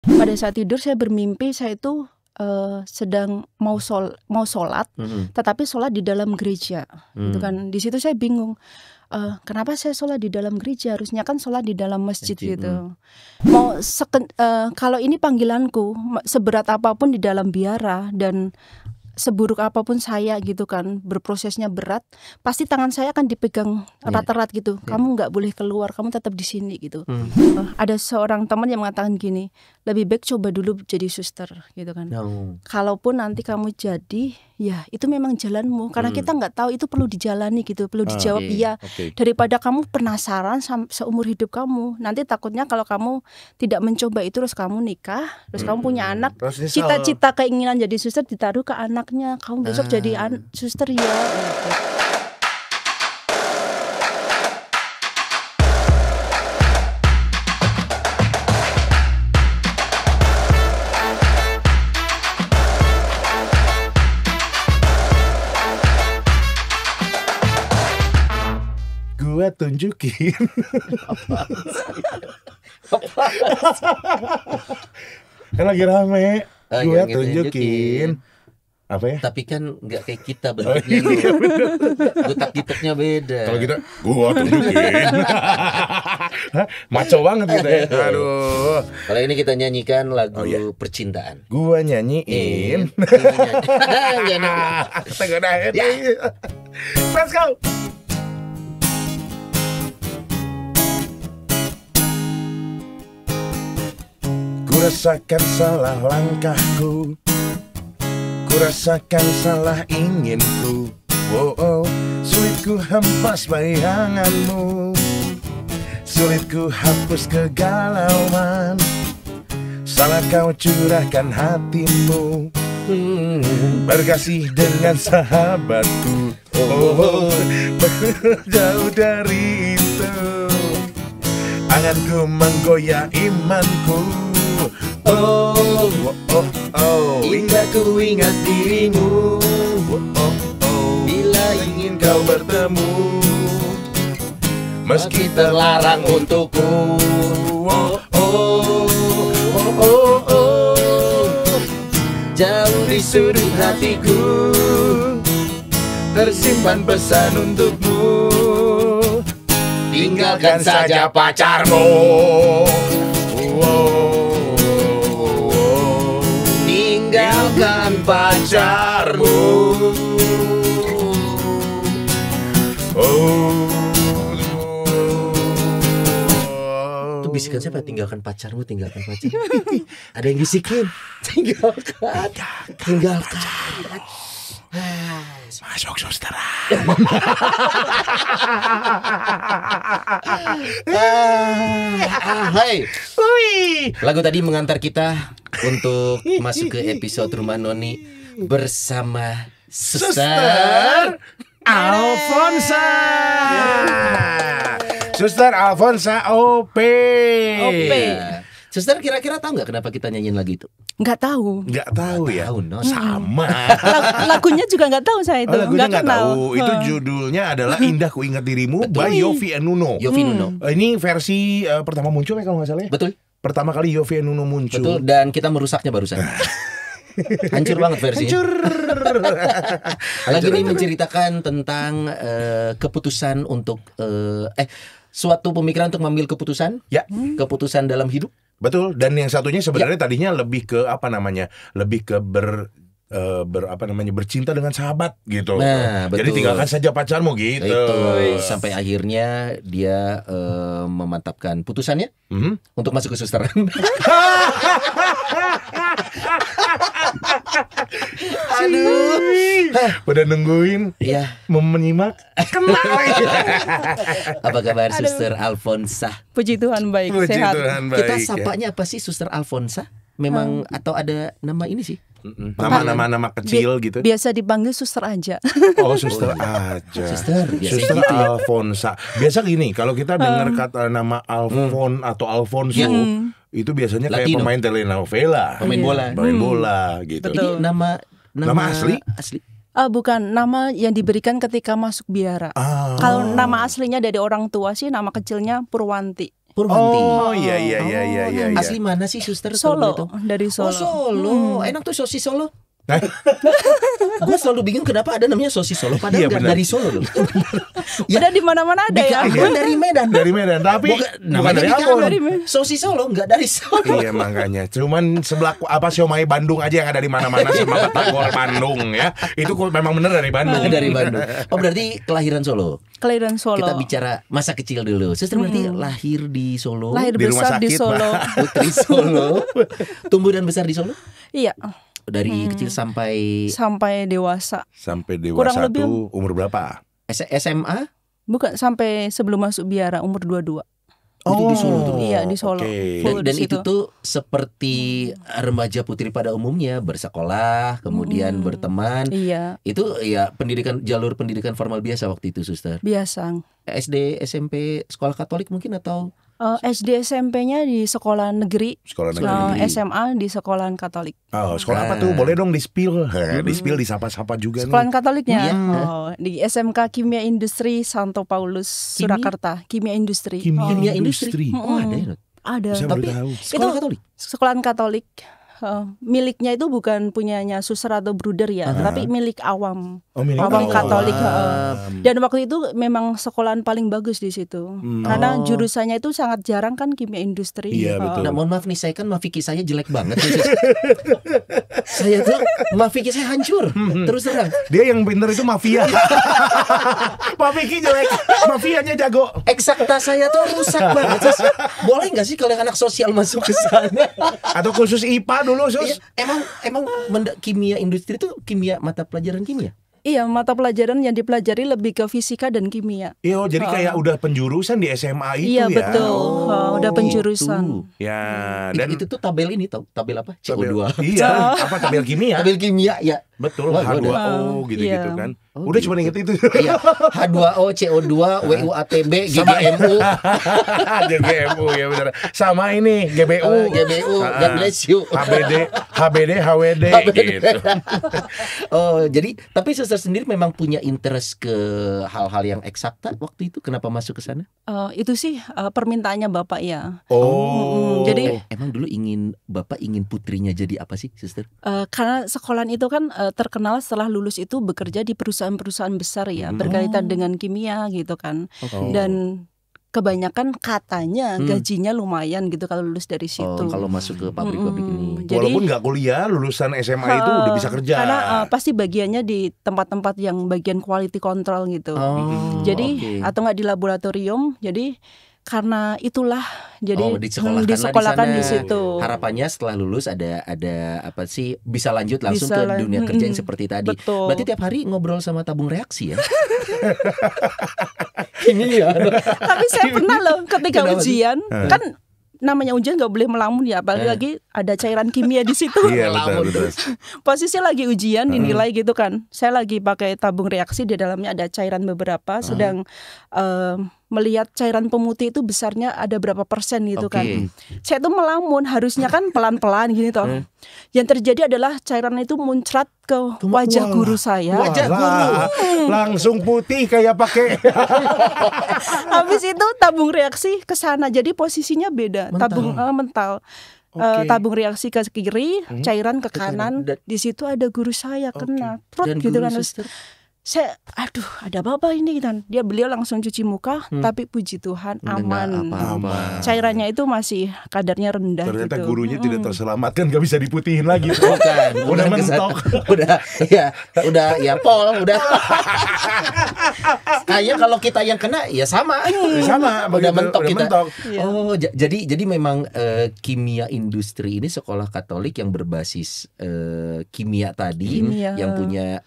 Pada saat tidur saya bermimpi saya itu, sedang mau sholat, tetapi sholat di dalam gereja, gitu kan. Di situ saya bingung, kenapa saya sholat di dalam gereja, harusnya kan sholat di dalam masjid gitu. Kalau ini panggilanku, seberat apapun di dalam biara dan seburuk apapun saya gitu kan, berprosesnya berat, pasti tangan saya akan dipegang erat-erat gitu. Kamu nggak boleh keluar, kamu tetap di sini gitu. Ada seorang teman yang mengatakan gini, lebih baik coba dulu jadi suster gitu kan. Kalaupun nanti kamu jadi, ya itu memang jalanmu. Karena kita nggak tahu, itu perlu dijalani gitu, perlu dijawab iya. Daripada kamu penasaran seumur hidup kamu. Nanti takutnya kalau kamu tidak mencoba itu, terus kamu nikah, terus kamu punya anak, cita-cita keinginan jadi suster ditaruh ke anak. Kamu besok jadi suster ya. Gua tunjukin. Kan lagi rame. Gua tunjukin. Apa ya? Tapi kan nggak kayak kita bentuknya. Gutak-gituknya beda. Kalau kita, gua tunjukin. Maco banget gitu ya. Aduh. Kalau ini kita nyanyikan lagu percintaan. Gua nyanyiin. Let's go. Ku rasakan salah langkahku, ku rasakan salah inginku. Sulit ku hempas bayanganmu, sulit ku hapus kegalauan. Salah kau curahkan hatimu, berkasih dengan sahabatku. Jauh dari itu, anganku menggoyah imanku. Hingga ku ingat dirimu, bila ingin kau bertemu, meski terlarang untukku. Jauh di sudut hatiku tersimpan pesan untukmu. Tinggalkan saja pacarmu. Tinggalkan pacarmu. Itu bisikan siapa? Tinggalkan pacarmu, tinggalkan pacarmu. Ada yang bisikin. Tinggalkan. Masuk suster. Hai. Lagu tadi mengantar kita untuk masuk ke episode Rumah Noni bersama Suster Alfonsa. Suster Alfonsa OP. Suster kira-kira tahu nggak kenapa kita nyanyiin lagu itu? Nggak tahu. Nggak tahu ya. No. Sama. Lagunya juga nggak tahu saya itu. Lagunya nggak tahu. Itu judulnya adalah Indah Ku Ingat Dirimu by Yovie and Nuno. Ini versi pertama muncul ya kalau nggak salah ya. Betul. Pertama kali Yovie and Nuno muncul. Betul. Dan kita merusaknya barusan. Hancur banget versinya. Hancur. Lagu ini menceritakan tentang keputusan untuk suatu pemikiran untuk mengambil keputusan. Ya. Keputusan dalam hidup. Betul, dan yang satunya sebenarnya tadinya lebih ke lebih ke bercinta dengan sahabat gitu. Nah, betul. Jadi tinggalkan saja pacarmu gitu. Itu sampai akhirnya dia memantapkan putusannya untuk masuk ke susteran. Aduh, pada nungguin, menyimak. Apa kabar Suster Alfonsa? Puji Tuhan baik, sehat. Kita sapanya apa sih Suster Alfonsa? Memang atau ada nama ini sih? Nama kecil gitu. Biasa dipanggil suster aja. Oh, suster aja. Suster gitu. Alfonsa. Biasa gini, kalau kita dengar kata nama Alfon atau Alfonso, itu biasanya kayak pemain telenovela, pemain bola gitu. Ini nama asli? Bukan, nama yang diberikan ketika masuk biara. Kalau nama aslinya dari orang tua sih nama kecilnya Purwanti. Purwanti. Oh iya. Asli mana sih suster? Solo, kalau boleh tahu? dari Solo. Oh Solo, enak tuh sosis Solo. Gue selalu bingung kenapa ada namanya sosis Solo, padahal nggak dari Solo loh. Udah di mana-mana ada ya. Gue dari Medan. Dari Medan, tapi bukan dari Ambon. Ambon. Sosis Solo nggak dari Solo. Iya makanya, cuman sebelah siomay Bandung aja yang ada di mana-mana sama Batagor Bandung ya. Itu memang bener dari Bandung. Dari Bandung. Oh berarti kelahiran Solo. Kelahiran Solo. Kita bicara masa kecil dulu. Suster berarti lahir di Solo. Lahir Di rumah besar di sakit, Solo. Putri Solo. Tumbuh dan besar di Solo. Iya, Dari kecil sampai sampai dewasa. Sampai Kurang dewasa lebih- tuh umur berapa? SMA. Bukan, sampai sebelum masuk biara umur 22. Itu di Solo tuh. Iya, di Solo. Oke. Full Dan di itu situ. tuh seperti remaja putri pada umumnya, bersekolah, kemudian berteman. Iya, Itu ya jalur pendidikan formal biasa waktu itu, suster. biasa. SD, SMP, sekolah Katolik mungkin atau SD SMP-nya di sekolah negeri. Sekolah negeri. SMA di sekolah Katolik. Oh, sekolah apa tuh? Boleh dong di-spill. Di-spill, disapa-sapa juga Sekolah nih. Katoliknya. Iya. Oh, di SMK Kimia Industri Santo Paulus Surakarta. Kimia Industri. Kimia Industri? Oh, ada ya. Ada. Saya baru tahu. Sekolah Katolik. Sekolah Katolik. Miliknya itu bukan punyanya suster atau bruder ya, tapi milik awam. Oh, milik Awam awam. Katolik. Dan waktu itu memang sekolahan paling bagus di situ. Karena jurusannya itu sangat jarang kan kimia industri. Iya, betul. Nah, mohon maaf nih, saya kan mafiki saya jelek banget. Saya tuh mafiki saya hancur. Terus terang. Dia yang pinter itu mafia. Pak Vicky jelek, mafianya jago. Eksakta saya tuh rusak banget. Sus. Boleh nggak sih kalau anak sosial masuk ke sana? Atau khusus IPA dulu, Iya, Sus. emang kimia industri itu kimia, mata pelajaran kimia. Iya, mata pelajaran yang dipelajari lebih ke fisika dan kimia. Iya, jadi kayak udah penjurusan di SMA itu Iya, ya. betul. Udah penjurusan. Ya, Dan dan itu tuh tabel ini, tabel apa? CO2. Iya, apa tabel kimia? Tabel kimia ya. Betul, Wah, gua H2O gitu-gitu Iya. kan. Oh, Udah gitu. cuma inget itu. Iya, H2O, CO2, WUATB, GGMU, GGMU ya benar. Sama ini GBU, GBU, God bless you. HBD, HWD gitu. Oh, jadi tapi suster sendiri memang punya interest ke hal-hal yang eksakta waktu itu. Kenapa masuk ke sana? Itu sih permintaannya bapak ya. Oh. Jadi Emang dulu Bapak ingin putrinya jadi apa sih, suster? karena sekolahan itu kan terkenal setelah lulus itu bekerja di perusahaan-perusahaan besar ya, berkaitan dengan kimia gitu kan. Oke. Dan kebanyakan katanya gajinya lumayan gitu kalau lulus dari Oh, situ. kalau masuk ke pabrik-pabrik ini. Jadi- Walaupun nggak kuliah, lulusan SMA itu udah bisa kerja. Karena pasti bagiannya di tempat-tempat yang bagian quality control gitu. Oh, Jadi oke. atau nggak di laboratorium. Jadi karena itulah jadi disekolahkan di situ. Harapannya setelah lulus ada apa sih, bisa lanjut langsung Bisa ke dunia kerja yang mm-mm. seperti tadi. Betul. Berarti tiap hari ngobrol sama tabung reaksi ya. Ini ya. Tapi saya pernah loh ketika Kenapa sih? ujian kan namanya ujian nggak boleh melamun ya, apalagi ada cairan kimia di situ. Iya betul betul. Posisi lagi ujian dinilai gitu kan. Saya lagi pakai tabung reaksi, di dalamnya ada cairan beberapa, sedang melihat cairan pemutih itu besarnya ada berapa persen gitu Oke. kan. Saya tuh melamun, harusnya kan pelan-pelan gini toh. Yang terjadi adalah cairan itu muncrat ke wajah Wah. guru saya. Wajah guru. Langsung putih kayak pakai. Habis itu tabung reaksi ke sana. Jadi posisinya beda. Mental. Tabung mental. Oke. Tabung reaksi ke kiri, cairan ke kanan. kanan. Di situ ada guru saya kena trot Dan gitu guru kan. suster. Saya aduh, ada apa ini kan. Beliau langsung cuci muka, tapi puji Tuhan Nggak aman. apa-apa. Cairannya itu masih kadarnya rendah Ternyata gitu. gurunya tidak terselamatkan, nggak bisa diputihin lagi. Bukan, Udah bukan kesana. mentok. udah ya Pol, udah. Kayaknya kalau kita yang kena ya sama. Sama, udah begitu, mentok udah kita. mentok. Iya. Oh, jadi memang kimia industri ini sekolah Katolik yang berbasis kimia tadi, Kimia. yang punya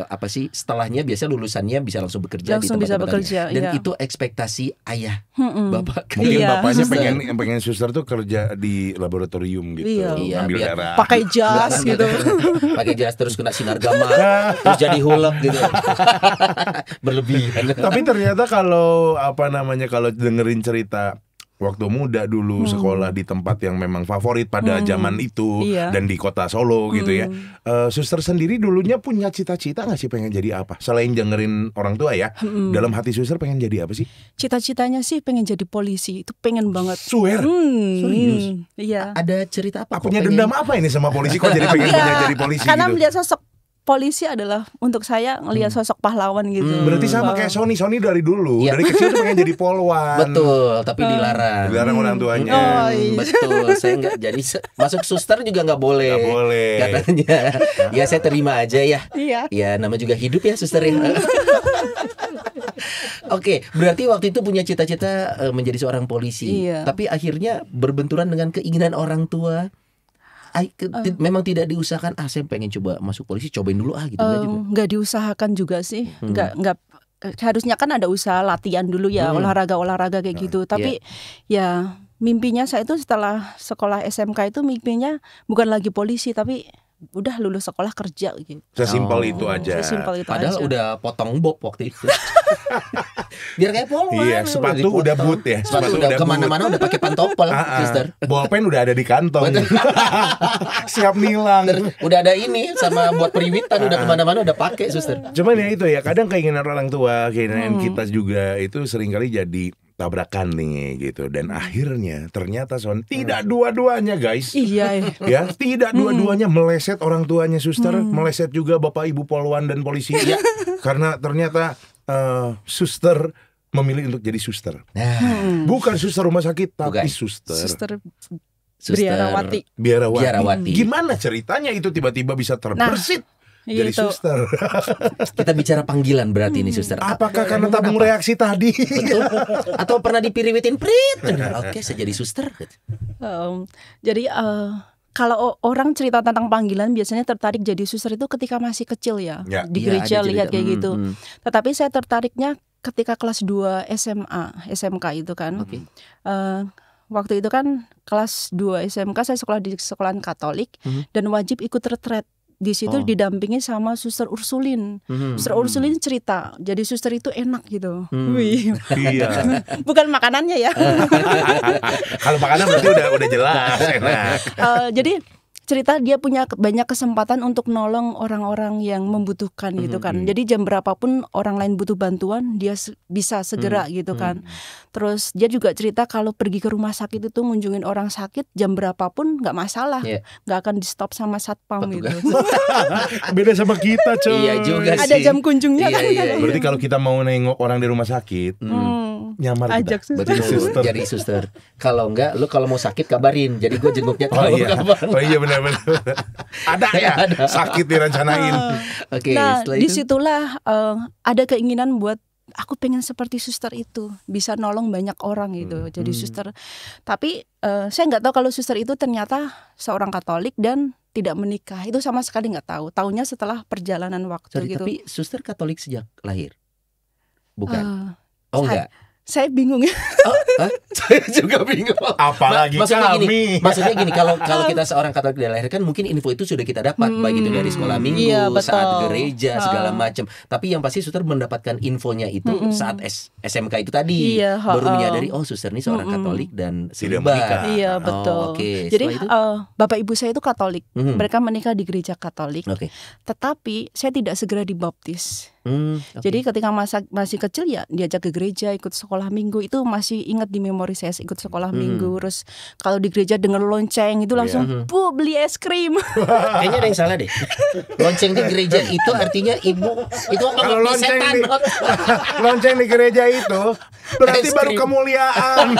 apa sih, setelahnya biasa lulusannya bisa langsung bekerja Langsung di bisa tempat-tempat bekerja, dan iya. itu ekspektasi ayah bapak. Mungkin Iya. bapaknya Suster. pengen suster tuh kerja di laboratorium gitu, Iya. ambil biar darah. Pakai jas gitu. Pakai jas terus kena sinar gamma, terus jadi hulek gitu. Berlebihan. Tapi ternyata kalau kalau dengerin cerita waktu muda dulu sekolah di tempat yang memang favorit pada zaman itu dan di kota Solo gitu ya. Suster sendiri dulunya punya cita-cita nggak sih pengen jadi apa? Selain dengerin orang tua ya, dalam hati suster pengen jadi apa sih? Cita-citanya sih pengen jadi polisi, itu pengen banget. Swear? Serius? Iya. Ada cerita apa? Punya dendam apa ini sama polisi? Kok jadi pengen punya jadi polisi karena gitu? melihat sosok polisi adalah untuk saya ngelihat sosok pahlawan gitu. Berarti sama kayak Sony dari dulu, dari kecil tuh pengen jadi polwan. Betul, tapi dilarang. Dilarang orang tuanya. Betul, saya nggak jadi masuk suster juga nggak boleh. Nggak boleh. Katanya. Ya saya terima aja ya. Iya. Ya nama juga hidup ya suster ya. Oke, berarti waktu itu punya cita-cita menjadi seorang polisi. Iya. Tapi akhirnya berbenturan dengan keinginan orang tua. Memang tidak diusahakan. Saya pengen coba masuk polisi, cobain dulu gitu. Nggak diusahakan juga sih. Nggak harusnya kan ada usaha latihan dulu ya, olahraga kayak gitu. Tapi ya mimpinya saya itu setelah sekolah SMK itu mimpinya bukan lagi polisi tapi udah lulus sekolah kerja gitu. Sesimpel itu aja. Padahal udah potong bob waktu itu. Biar kayak polwan. Iya, sepatu udah boot ya. Sepatu udah kemana-mana udah pakai pantopel, suster. Bolpen udah ada di kantong. Siap nilang. Udah ada ini sama buat periwitan, udah kemana-mana udah pakai, suster. Cuman ya itu ya, kadang keinginan orang tua, keinginan kita juga itu seringkali jadi tabrakan nih gitu. Dan akhirnya ternyata tidak dua-duanya guys. Iya. Ya, tidak dua-duanya meleset orang tuanya suster, meleset juga bapak ibu polwan dan polisi. Ya, karena ternyata suster memilih untuk jadi suster. Bukan suster rumah sakit, tapi suster Biarawati. Gimana ceritanya itu tiba-tiba bisa terbersit? Jadi suster. Kita bicara panggilan berarti ini suster. Apakah karena tabung reaksi tadi? Betul. Atau pernah dipiriwitin prit? Oke, saya jadi suster. Jadi kalau orang cerita tentang panggilan biasanya tertarik jadi suster itu ketika masih kecil ya. Di gereja lihat kayak gitu. Tetapi saya tertariknya ketika kelas 2 SMK itu kan. Waktu itu kan kelas 2 SMK saya sekolah di sekolahan Katolik dan wajib ikut retret. Di situ didampingi sama Suster Ursulin. Suster Ursulin cerita, jadi suster itu enak gitu. Wih. Iya. Bukan makanannya ya. Kalau makanan berarti udah jelas enak. Jadi cerita dia punya banyak kesempatan untuk nolong orang-orang yang membutuhkan gitu kan. Jadi jam berapapun orang lain butuh bantuan dia bisa segera gitu kan. Terus dia juga cerita kalau pergi ke rumah sakit itu ngunjungin orang sakit jam berapapun nggak masalah, nggak akan di stop sama satpam gitu. Beda sama kita coy. Iya juga sih. Ada jam kunjungnya kan. Berarti kalau kita mau nengok orang di rumah sakit nyamar ajak kita. Betul, jadi suster. Kalau enggak, lu kalau mau sakit kabarin. Jadi gue jenguknya Oh iya benar. Ada ya sakit direncanain. Nah disitulah ada keinginan buat aku pengen seperti suster itu, bisa nolong banyak orang gitu. Jadi suster. Tapi saya nggak tahu kalau suster itu ternyata seorang Katolik dan tidak menikah. Itu sama sekali nggak tahu. Taunya setelah perjalanan waktu gitu. Tapi suster Katolik sejak lahir? Bukan. Enggak. Saya bingung ya. Saya juga bingung. Apalagi maksudnya gini, kalau kita seorang Katolik dilahirkan, mungkin info itu sudah kita dapat, baik itu dari sekolah minggu, saat gereja segala macam. Tapi yang pasti suster mendapatkan infonya itu saat SMK itu tadi, baru menyadari suster ini seorang Katolik dan selibat. Iya betul. Jadi bapak ibu saya itu Katolik, mereka menikah di gereja Katolik. Tetapi saya tidak segera dibaptis. Jadi ketika masih kecil ya diajak ke gereja, ikut sekolah minggu, itu masih ingat di memori saya ikut sekolah minggu. Terus kalau di gereja denger lonceng itu langsung Bu beli es krim. Kayaknya ada yang salah deh. Lonceng di gereja itu artinya ibu itu kalau lonceng di gereja itu berarti baru kemuliaan.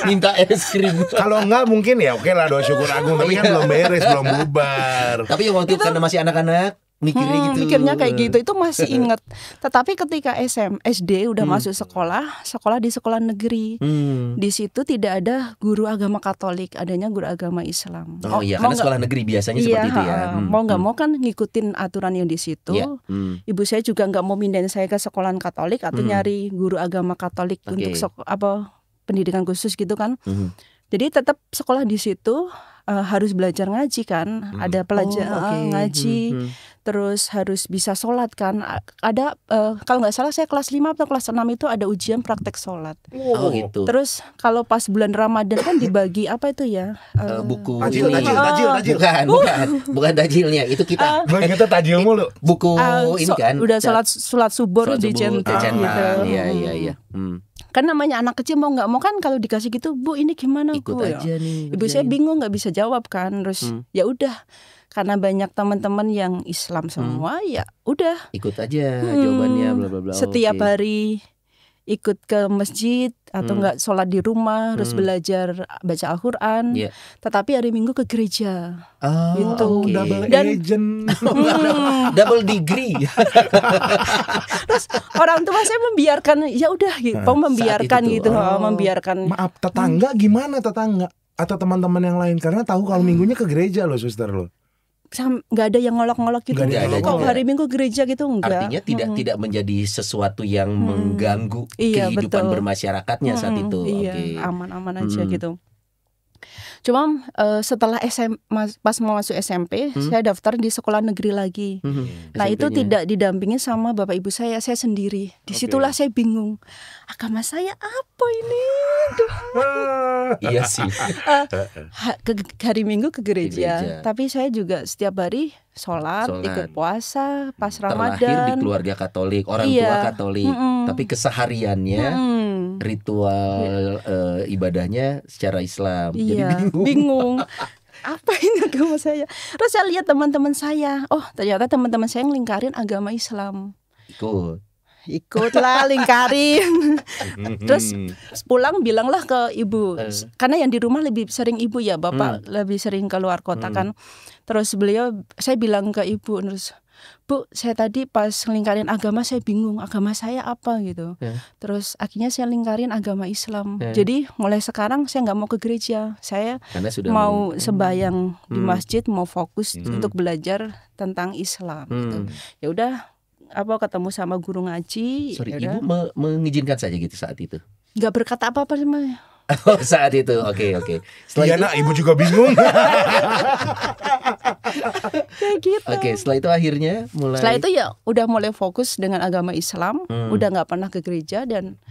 Minta es krim. Kalau enggak mungkin ya oke lah doa syukur agung, tapi kan belum beres, belum bubar. Tapi waktu itu karena masih anak-anak mikirnya kayak gitu itu masih inget. Tetapi ketika SD udah masuk sekolah di sekolah negeri, di situ tidak ada guru agama Katolik, adanya guru agama Islam. Karena sekolah negeri biasanya seperti itu ya. Mau nggak mau kan ngikutin aturan yang di situ. Ibu saya juga nggak mau mindahin saya ke sekolahan Katolik atau nyari guru agama Katolik untuk pendidikan khusus gitu kan. Jadi tetap sekolah di situ. harus belajar ngaji kan, ada pelajaran ngaji. Terus harus bisa sholat kan. Ada kalau nggak salah saya kelas 5 atau kelas 6 itu ada ujian praktek sholat. Oh gitu. Terus kalau pas bulan Ramadan kan dibagi apa itu ya? Buku Tajil. Bukan tajilnya, itu kita. Kita tajil mulu. Buku ini kan. Udah sholat subuh dicetak gitu. Iya. Kan namanya anak kecil mau nggak mau kan kalau dikasih gitu, Bu ini gimana Ikut Bu? aja nih. Ibu saya bingung nggak bisa jawab kan. Terus ya udah. Karena banyak teman-teman yang Islam semua, ya udah ikut aja jawabannya bla bla bla. Setiap hari ikut ke masjid atau enggak sholat di rumah, harus belajar baca Al-Quran. Tetapi hari Minggu ke gereja. Gitu. Double Dan agent. Double degree. terus orang tua saya membiarkan, ya udah gitu, membiarkan gitu, membiarkan. Maaf, tetangga gimana tetangga atau teman-teman yang lain, karena tahu kalau minggunya ke gereja loh, suster loh. Nggak ada yang ngolok-ngolok gitu. Kok hari Minggu gereja gitu enggak? Artinya tidak menjadi sesuatu yang mengganggu kehidupan bermasyarakatnya saat itu. Iya, aman-aman aja gitu. Cuma setelah pas mau masuk SMP, saya daftar di sekolah negeri lagi. Nah itu tidak didampingi sama bapak ibu saya sendiri. Disitulah saya bingung, agama saya apa ini? Iya sih. Hari Minggu ke gereja, tapi saya juga setiap hari sholat, ikut puasa, pas Ramadan. Terlahir di keluarga Katolik, orang tua Katolik, tapi kesehariannya ritual ibadahnya secara Islam. Jadi bingung. Apa ini agama saya? Terus saya lihat teman-teman saya, oh ternyata teman-teman saya ngelingkarin agama Islam. Ikutlah lingkarin. Terus pulang bilanglah ke ibu, karena yang di rumah lebih sering ibu ya, bapak lebih sering keluar kota kan. Terus saya bilang ke ibu, terus Bu, saya tadi pas lingkarin agama saya bingung, agama saya apa gitu. Terus akhirnya saya lingkarin agama Islam. Jadi mulai sekarang saya nggak mau ke gereja, saya mau sembahyang di masjid, mau fokus untuk belajar tentang Islam. Gitu. Ya udah, ketemu sama guru ngaji. Ibu mengizinkan saja gitu saat itu? Nggak berkata apa-apa sama. Saat itu, oke. Iya nak, ibu juga bingung. Kayak gitu. Oke, setelah itu akhirnya Setelah itu ya udah mulai fokus dengan agama Islam, udah nggak pernah ke gereja, dan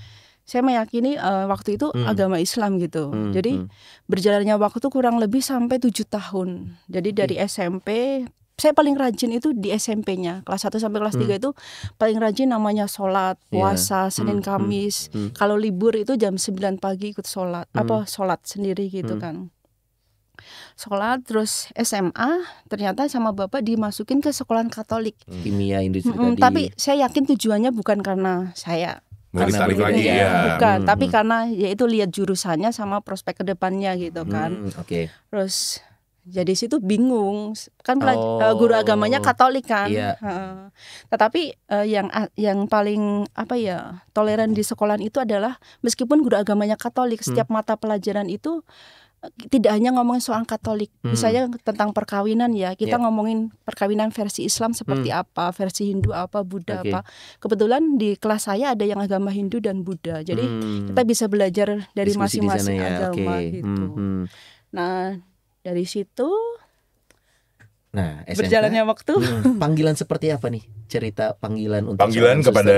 saya meyakini waktu itu agama Islam gitu. Jadi berjalannya waktu kurang lebih sampai 7 tahun. Jadi dari SMP, saya paling rajin itu di SMP-nya. Kelas 1 sampai kelas 3 itu paling rajin namanya sholat, puasa, Senin Kamis. Kalau libur itu jam 9 pagi ikut sholat. Sholat sendiri gitu kan. Sholat, terus SMA ternyata sama bapak dimasukin ke sekolahan Katolik. Kimia industri tadi. Tapi saya yakin tujuannya bukan karena saya. Bukan, tapi karena yaitu lihat jurusannya sama prospek kedepannya gitu kan. Terus jadi situ bingung kan, guru agamanya Katolik kan. Tetapi yang paling toleran di sekolahan itu adalah meskipun guru agamanya Katolik, setiap mata pelajaran itu tidak hanya ngomongin soal Katolik, misalnya tentang perkawinan ya, kita ngomongin perkawinan versi Islam seperti apa, versi Hindu apa, Buddha apa. Kebetulan di kelas saya ada yang agama Hindu dan Buddha, jadi kita bisa belajar dari masing-masing agama gitu. Nah dari situ, SMK, berjalannya waktu. Panggilan seperti apa nih? Cerita panggilan untuk kepada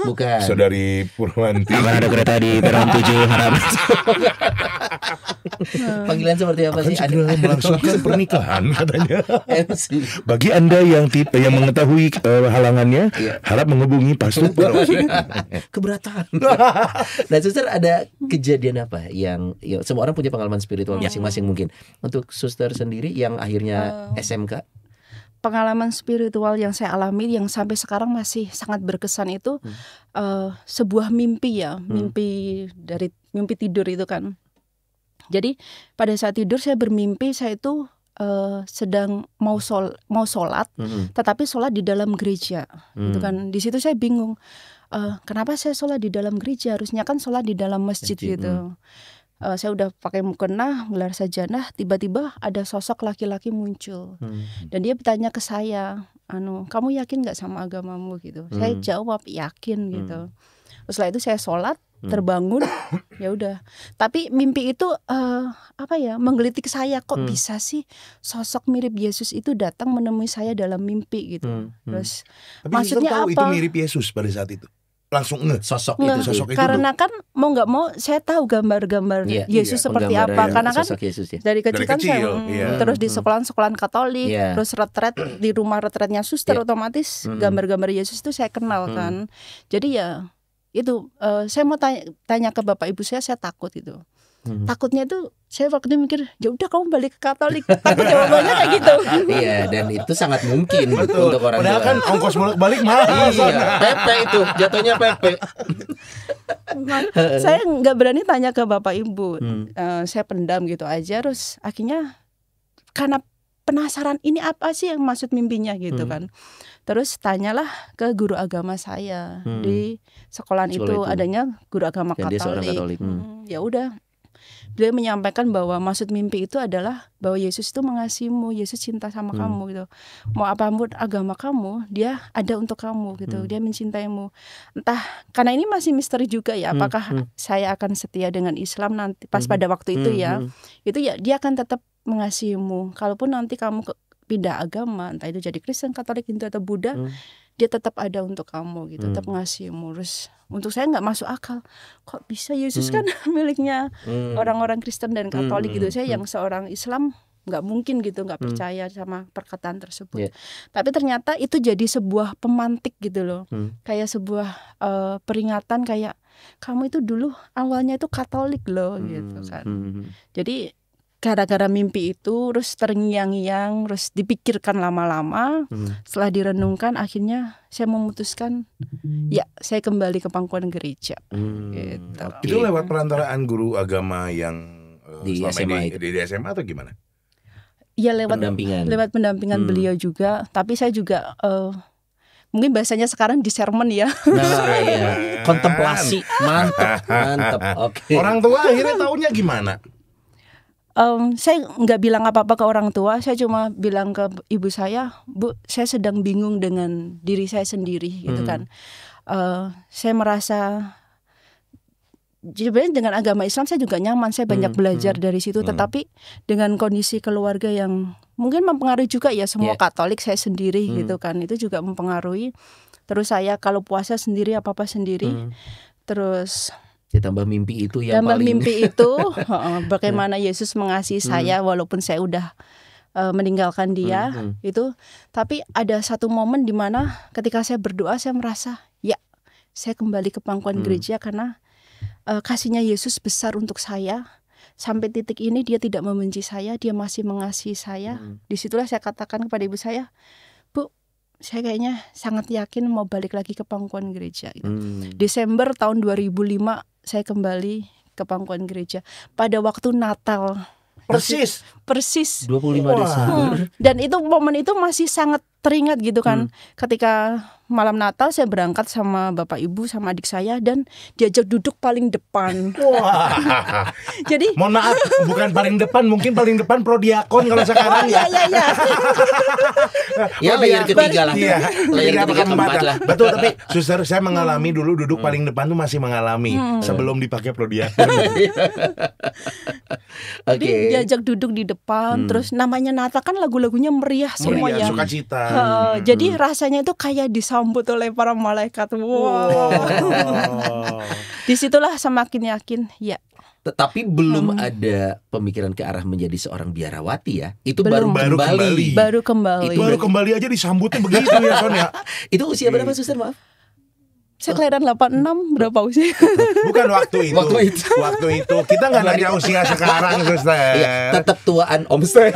bukan Saudari Purwanti. Ada kereta di Peron 7 harap. Panggilan seperti apa sih? Segera melangsungkan pernikahan katanya. MC. Bagi Anda yang mengetahui halangannya, harap menghubungi Pastor Purwanti. Keberatan. Nah, suster, ada kejadian apa yang semua orang punya pengalaman spiritual masing-masing mungkin. Untuk suster sendiri yang akhirnya SMK, pengalaman spiritual yang saya alami yang sampai sekarang masih sangat berkesan itu sebuah mimpi ya, mimpi tidur itu kan. Jadi pada saat tidur saya bermimpi saya itu sedang mau sholat, tetapi sholat di dalam gereja, gitu kan. Di situ saya bingung, kenapa saya sholat di dalam gereja, harusnya kan sholat di dalam masjid gitu. Saya udah pakai mukena, gelar sajanah, tiba-tiba ada sosok laki-laki muncul, dan dia bertanya ke saya, kamu yakin nggak sama agamamu gitu? Saya jawab yakin gitu. Terus setelah itu saya sholat, terbangun. Ya udah. Tapi mimpi itu menggelitik saya, kok bisa sih sosok mirip Yesus itu datang menemui saya dalam mimpi gitu. Terus Tapi maksudnya tahu apa? itu mirip Yesus pada saat itu. Langsung sosok itu karena kan mau nggak mau saya tahu gambar-gambar Yesus seperti apa, karena kan Yesus, dari kecil kan saya terus di sekolahan Katolik, terus retret di rumah retretnya suster, otomatis gambar-gambar Yesus itu saya kenal kan. Jadi ya itu saya mau tanya ke Bapak Ibu saya takut itu. Takutnya itu saya waktu itu mikir, ya udah kamu balik ke Katolik. Takut jawabannya kayak gitu. Iya, dan itu sangat mungkin untuk orang Padahal tua. kan ongkos bolak-balik mahal. Iya, Pepe itu jatuhnya Pepe. Saya nggak berani tanya ke Bapak Ibu. Saya pendam gitu aja. Terus akhirnya karena penasaran ini apa sih yang maksud mimpinya gitu kan. Terus tanyalah ke guru agama saya di sekolahan itu adanya guru agama Dan dia seorang Katolik. Katolik. Ya udah. Dia menyampaikan bahwa maksud mimpi itu adalah bahwa Yesus itu mengasihimu, Yesus cinta sama kamu gitu. Mau apapun agama kamu, dia ada untuk kamu gitu. Dia mencintaimu. Entah, karena ini masih misteri juga ya, apakah saya akan setia dengan Islam nanti pas pada waktu itu ya. Itu ya dia akan tetap mengasihimu. Kalaupun nanti kamu pindah agama, entah itu jadi Kristen, Katolik, Hindu atau Buddha, dia tetap ada untuk kamu gitu, tetap mengasihimu. Terus untuk saya nggak masuk akal, kok bisa Yesus kan miliknya orang-orang Kristen dan Katolik gitu. Saya yang seorang Islam nggak mungkin gitu, nggak percaya sama perkataan tersebut. Tapi ternyata itu jadi sebuah pemantik gitu loh, kayak sebuah peringatan, kayak kamu itu dulu awalnya itu Katolik loh gitu kan. Jadi gara-gara mimpi itu terus terngiang-ngiang, terus dipikirkan lama-lama, setelah direnungkan akhirnya saya memutuskan ya saya kembali ke pangkuan gereja. Gitu. Itu lewat perantaraan guru agama yang di SMA di SMA atau gimana? Iya lewat pendampingan beliau juga, tapi saya juga mungkin bahasanya sekarang di sermon ya. Nah, iya. Kontemplasi, mantap. Oke. Orang tua akhirnya taunya gimana? Saya nggak bilang apa-apa ke orang tua, saya cuma bilang ke ibu saya, Bu, saya sedang bingung dengan diri saya sendiri gitu kan. Saya merasa sebenarnya dengan agama Islam saya juga nyaman, saya banyak belajar dari situ, tetapi dengan kondisi keluarga yang mungkin mempengaruhi juga ya, semua Katolik, saya sendiri gitu kan, itu juga mempengaruhi. Terus saya kalau puasa sendiri, apa-apa sendiri, terus ditambah mimpi itu yang tambah paling mimpi itu bagaimana Yesus mengasihi saya walaupun saya udah meninggalkan dia itu. Tapi ada satu momen di mana ketika saya berdoa saya merasa ya saya kembali ke pangkuan gereja karena kasihnya Yesus besar untuk saya. Sampai titik ini dia tidak membenci saya, dia masih mengasihi saya. Disitulah saya katakan kepada ibu saya, Bu, saya kayaknya sangat yakin mau balik lagi ke pangkuan gereja gitu. Desember tahun 2005 saya kembali ke pangkuan gereja pada waktu Natal. Persis 25 Desember. Dan itu momen itu masih sangat teringat gitu kan. Ketika malam Natal saya berangkat sama bapak ibu sama adik saya dan diajak duduk paling depan. Wah. Jadi mohon maaf, bukan paling depan, mungkin paling depan prodiakon kalau sekarang ya. Ya layar ketiga lah. Iya. Layar ketiga keempat lah. Betul, tapi suster saya mengalami dulu duduk paling depan tuh masih mengalami sebelum dipakai prodiakon. Jadi diajak duduk di depan, terus namanya Natal kan lagunya meriah semuanya. Meriah, sukacita. Jadi rasanya itu kayak disambut oleh para malaikat. Wow. Disitulah semakin yakin ya. Tetapi belum ada pemikiran ke arah menjadi seorang biarawati ya. Itu Belum. baru kembali. Baru kembali. Itu baru kembali aja disambutnya begitu ya Sonia. Itu usia berapa suster, maaf? Saya kelahiran 86, berapa usia? Bukan waktu itu. Waktu itu kita nggak nanya usia sekarang, suster. Iya, tetap tuaan Om Stek.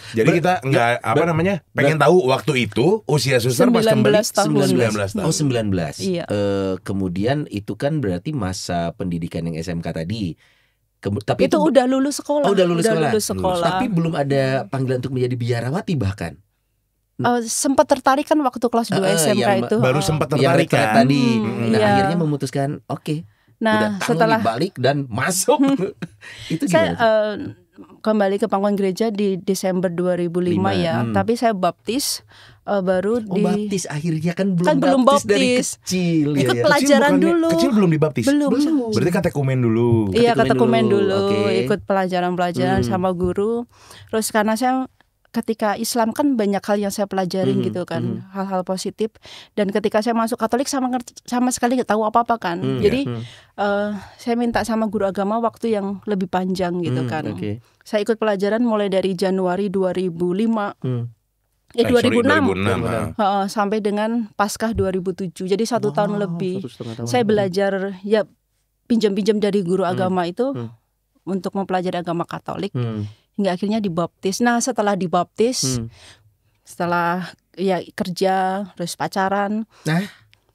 Jadi kita nggak pengen tahu waktu itu usia suster pas kembali 19 tahun. Oh 19. Iya. Kemudian itu kan berarti masa pendidikan yang SMK tadi. Tapi itu udah lulus sekolah. Oh, udah lulus sekolah. Tapi belum ada panggilan untuk menjadi biarawati bahkan. Sempat tertarik kan waktu kelas 2 SMK itu. Baru sempat tertarik kan tadi. Akhirnya memutuskan Nah, udah setelah balik dan masuk. Itu saya gimana? kembali ke pangkuan gereja di Desember 2005 ya. Tapi saya baptis baru baptis akhirnya kan belum baptis dari baptis. kecil. Ikut ya. pelajaran dulu. Kecil belum dibaptis. Belum. Berarti katekumen dulu. Iya, katekumen dulu. Oke. Ikut pelajaran sama guru. Terus karena saya ketika Islam kan banyak hal yang saya pelajarin gitu kan, hal-hal positif. Dan ketika saya masuk Katolik sama sekali nggak tahu apa-apa kan. Jadi saya minta sama guru agama waktu yang lebih panjang gitu kan. Okay. Saya ikut pelajaran mulai dari Januari 2005. 2006. Sampai dengan Paskah 2007. Jadi 1 tahun lebih. 1,5 tahun. Saya belajar ya pinjam-pinjam dari guru agama itu untuk mempelajari agama Katolik. Hingga akhirnya dibaptis. Nah, setelah dibaptis, setelah ya kerja, terus pacaran.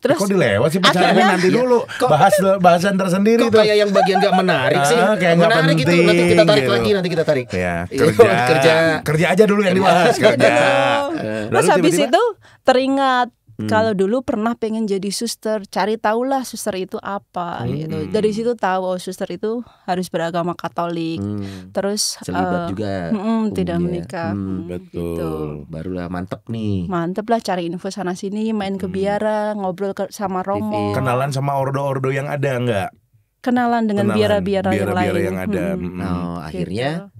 Terus kok dilewat sih pacarannya nanti dulu. Bahasan tersendiri kok tuh. kayak yang bagian gak menarik sih. Kayak nggak menarik penting itu. Nanti kita tarik gitu. lagi, nanti kita tarik. Ya, Kerja. kerja aja dulu yang dibahas, kerja. Terus Lalu habis tiba-tiba, itu teringat kalau dulu pernah pengen jadi suster, cari tahulah suster itu apa gitu. Dari situ tahu suster itu harus beragama Katolik. Terus Celibat juga. tidak menikah. betul. Gitu. Barulah mantep nih. Mantep lah, cari info sana sini, main ke biara, ngobrol sama Romo. Kenalan sama ordo-ordo yang ada enggak? Kenalan dengan biara-biara yang lain. yang ada. Akhirnya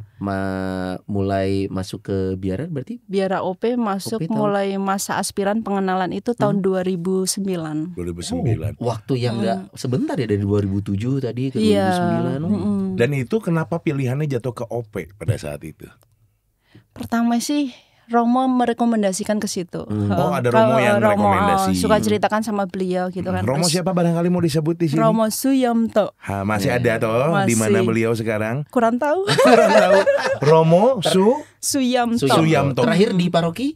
mulai masuk ke biara berarti? Biara OP masuk OP tahun? mulai masa aspiran pengenalan itu tahun 2009. 2009. Waktu yang nggak sebentar ya, dari 2007 tadi ke 2009. Dan itu kenapa pilihannya jatuh ke OP pada saat itu? Pertama sih Romo merekomendasikan ke situ. Oh, ada Romo yang rekomendasi. Suka ceritakan sama beliau gitu kan. Romo siapa barangkali mau disebut di sini? Romo Suyamto. Masih ada toh? Di mana beliau sekarang? Kurang tahu. Kurang tahu. Romo Suyamto. Suyamto. Terakhir di paroki?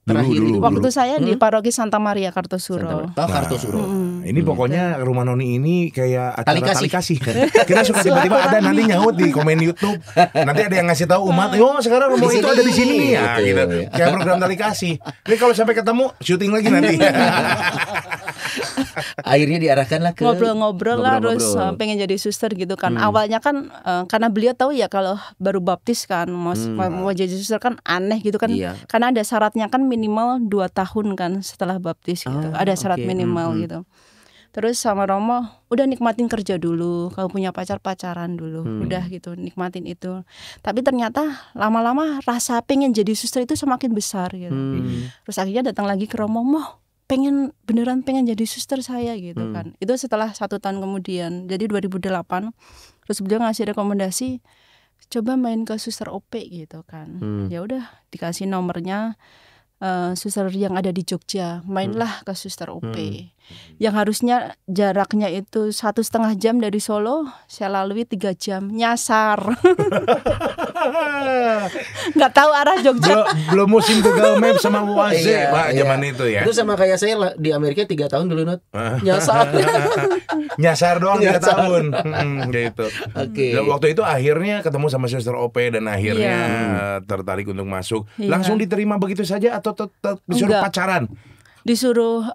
Dulu. Waktu saya di paroki Santa Maria Kartosuro. Kartosuro. Ini pokoknya rumah Noni ini kayak acara Tali tali kasih. Kita suka tiba-tiba ada nanti nyaut di komen YouTube. Nanti ada yang ngasih tahu umat, "Yo, sekarang rumah itu ada di sini." Ya, gitu. Kayak program tali kasih. Ini kalau sampai ketemu syuting lagi nanti. Akhirnya diarahkanlah ke ngobrol-ngobrol lah, terus pengen jadi suster gitu kan. Awalnya kan karena beliau tahu ya kalau baru baptis kan mau jadi suster kan aneh gitu kan. Karena ada syaratnya kan minimal 2 tahun kan setelah baptis gitu. Ada syarat minimal gitu. Terus sama Romo, udah nikmatin kerja dulu, kalau punya pacar pacaran dulu, udah gitu nikmatin itu. Tapi ternyata lama-lama rasa pengen jadi suster itu semakin besar gitu. Terus akhirnya datang lagi ke Romo, beneran pengen jadi suster saya gitu kan. Itu setelah 1 tahun kemudian, jadi 2008. Terus beliau ngasih rekomendasi, coba main ke suster OP gitu kan. Ya udah dikasih nomornya. Suster yang ada di Jogja, mainlah ke suster OP. Yang harusnya jaraknya itu 1,5 jam dari Solo, saya lalui 3 jam, nyasar. Nggak tahu arah Jogja. Belum musim Google Maps sama Waze Pak zaman itu ya. Itu sama kayak saya di Amerika 3 tahun dulu, Not. Nyasar. Nyasar doang 3 tahun. Gitu. Waktu itu akhirnya ketemu sama suster OP dan akhirnya tertarik untuk masuk. Langsung diterima begitu saja atau tetap disuruh pacaran? Disuruh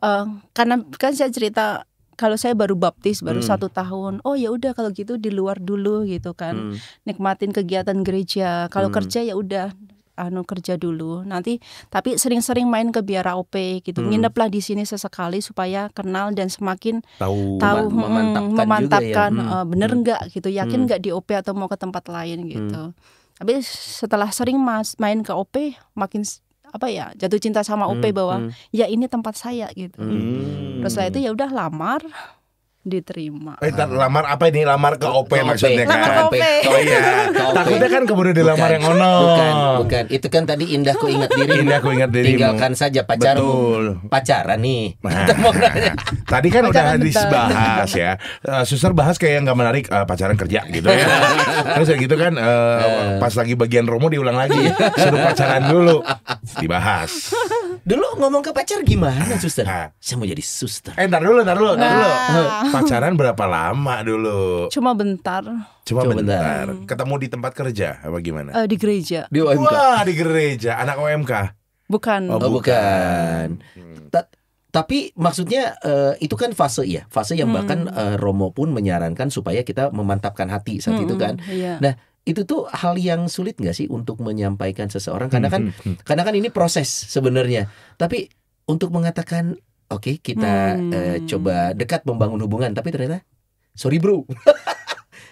karena kan saya cerita kalau saya baru baptis baru 1 tahun. Oh ya udah kalau gitu di luar dulu gitu kan. Nikmatin kegiatan gereja. Kalau kerja ya udah kerja dulu. Nanti tapi sering-sering main ke biara OP gitu. Ngineplah di sini sesekali supaya kenal dan semakin tahu memantapkan bener enggak gitu. Yakin enggak di OP atau mau ke tempat lain gitu. Tapi setelah sering main ke OP makin jatuh cinta sama OP bahwa ya ini tempat saya gitu. Terus setelah itu ya udah lamar, diterima. Lamar apa ini? Lamar ke OP maksudnya kan? Lamar ke OP. Oh iya. Takutnya kan kemudian dilamar yang ono. Bukan. Itu kan tadi indah ku ingat diri. Indah ku ingat dirimu. Tinggalkan saja pacarmu. Betul. Pacaran nih. Tadi kan udah dibahas ya. Suster bahas kayak nggak menarik, pacaran kerja gitu ya. Terus gitu kan pas lagi bagian Romo diulang lagi. Suruh pacaran dulu. Dibahas. Dulu ngomong ke pacar gimana, suster? Saya mau jadi suster. Ntar dulu. Pacaran berapa lama dulu? Cuma bentar. Cuma bentar. Ketemu di tempat kerja apa gimana? Di gereja. Di OMK. Wah, di gereja. Anak OMK? Bukan. Bukan. Tapi maksudnya itu kan fase yang bahkan Romo pun menyarankan supaya kita memantapkan hati saat itu kan. Iya. Nah, itu tuh hal yang sulit nggak sih untuk menyampaikan seseorang? Karena kan ini proses sebenarnya. Tapi untuk mengatakan oke, kita coba dekat membangun hubungan, tapi ternyata sorry bro,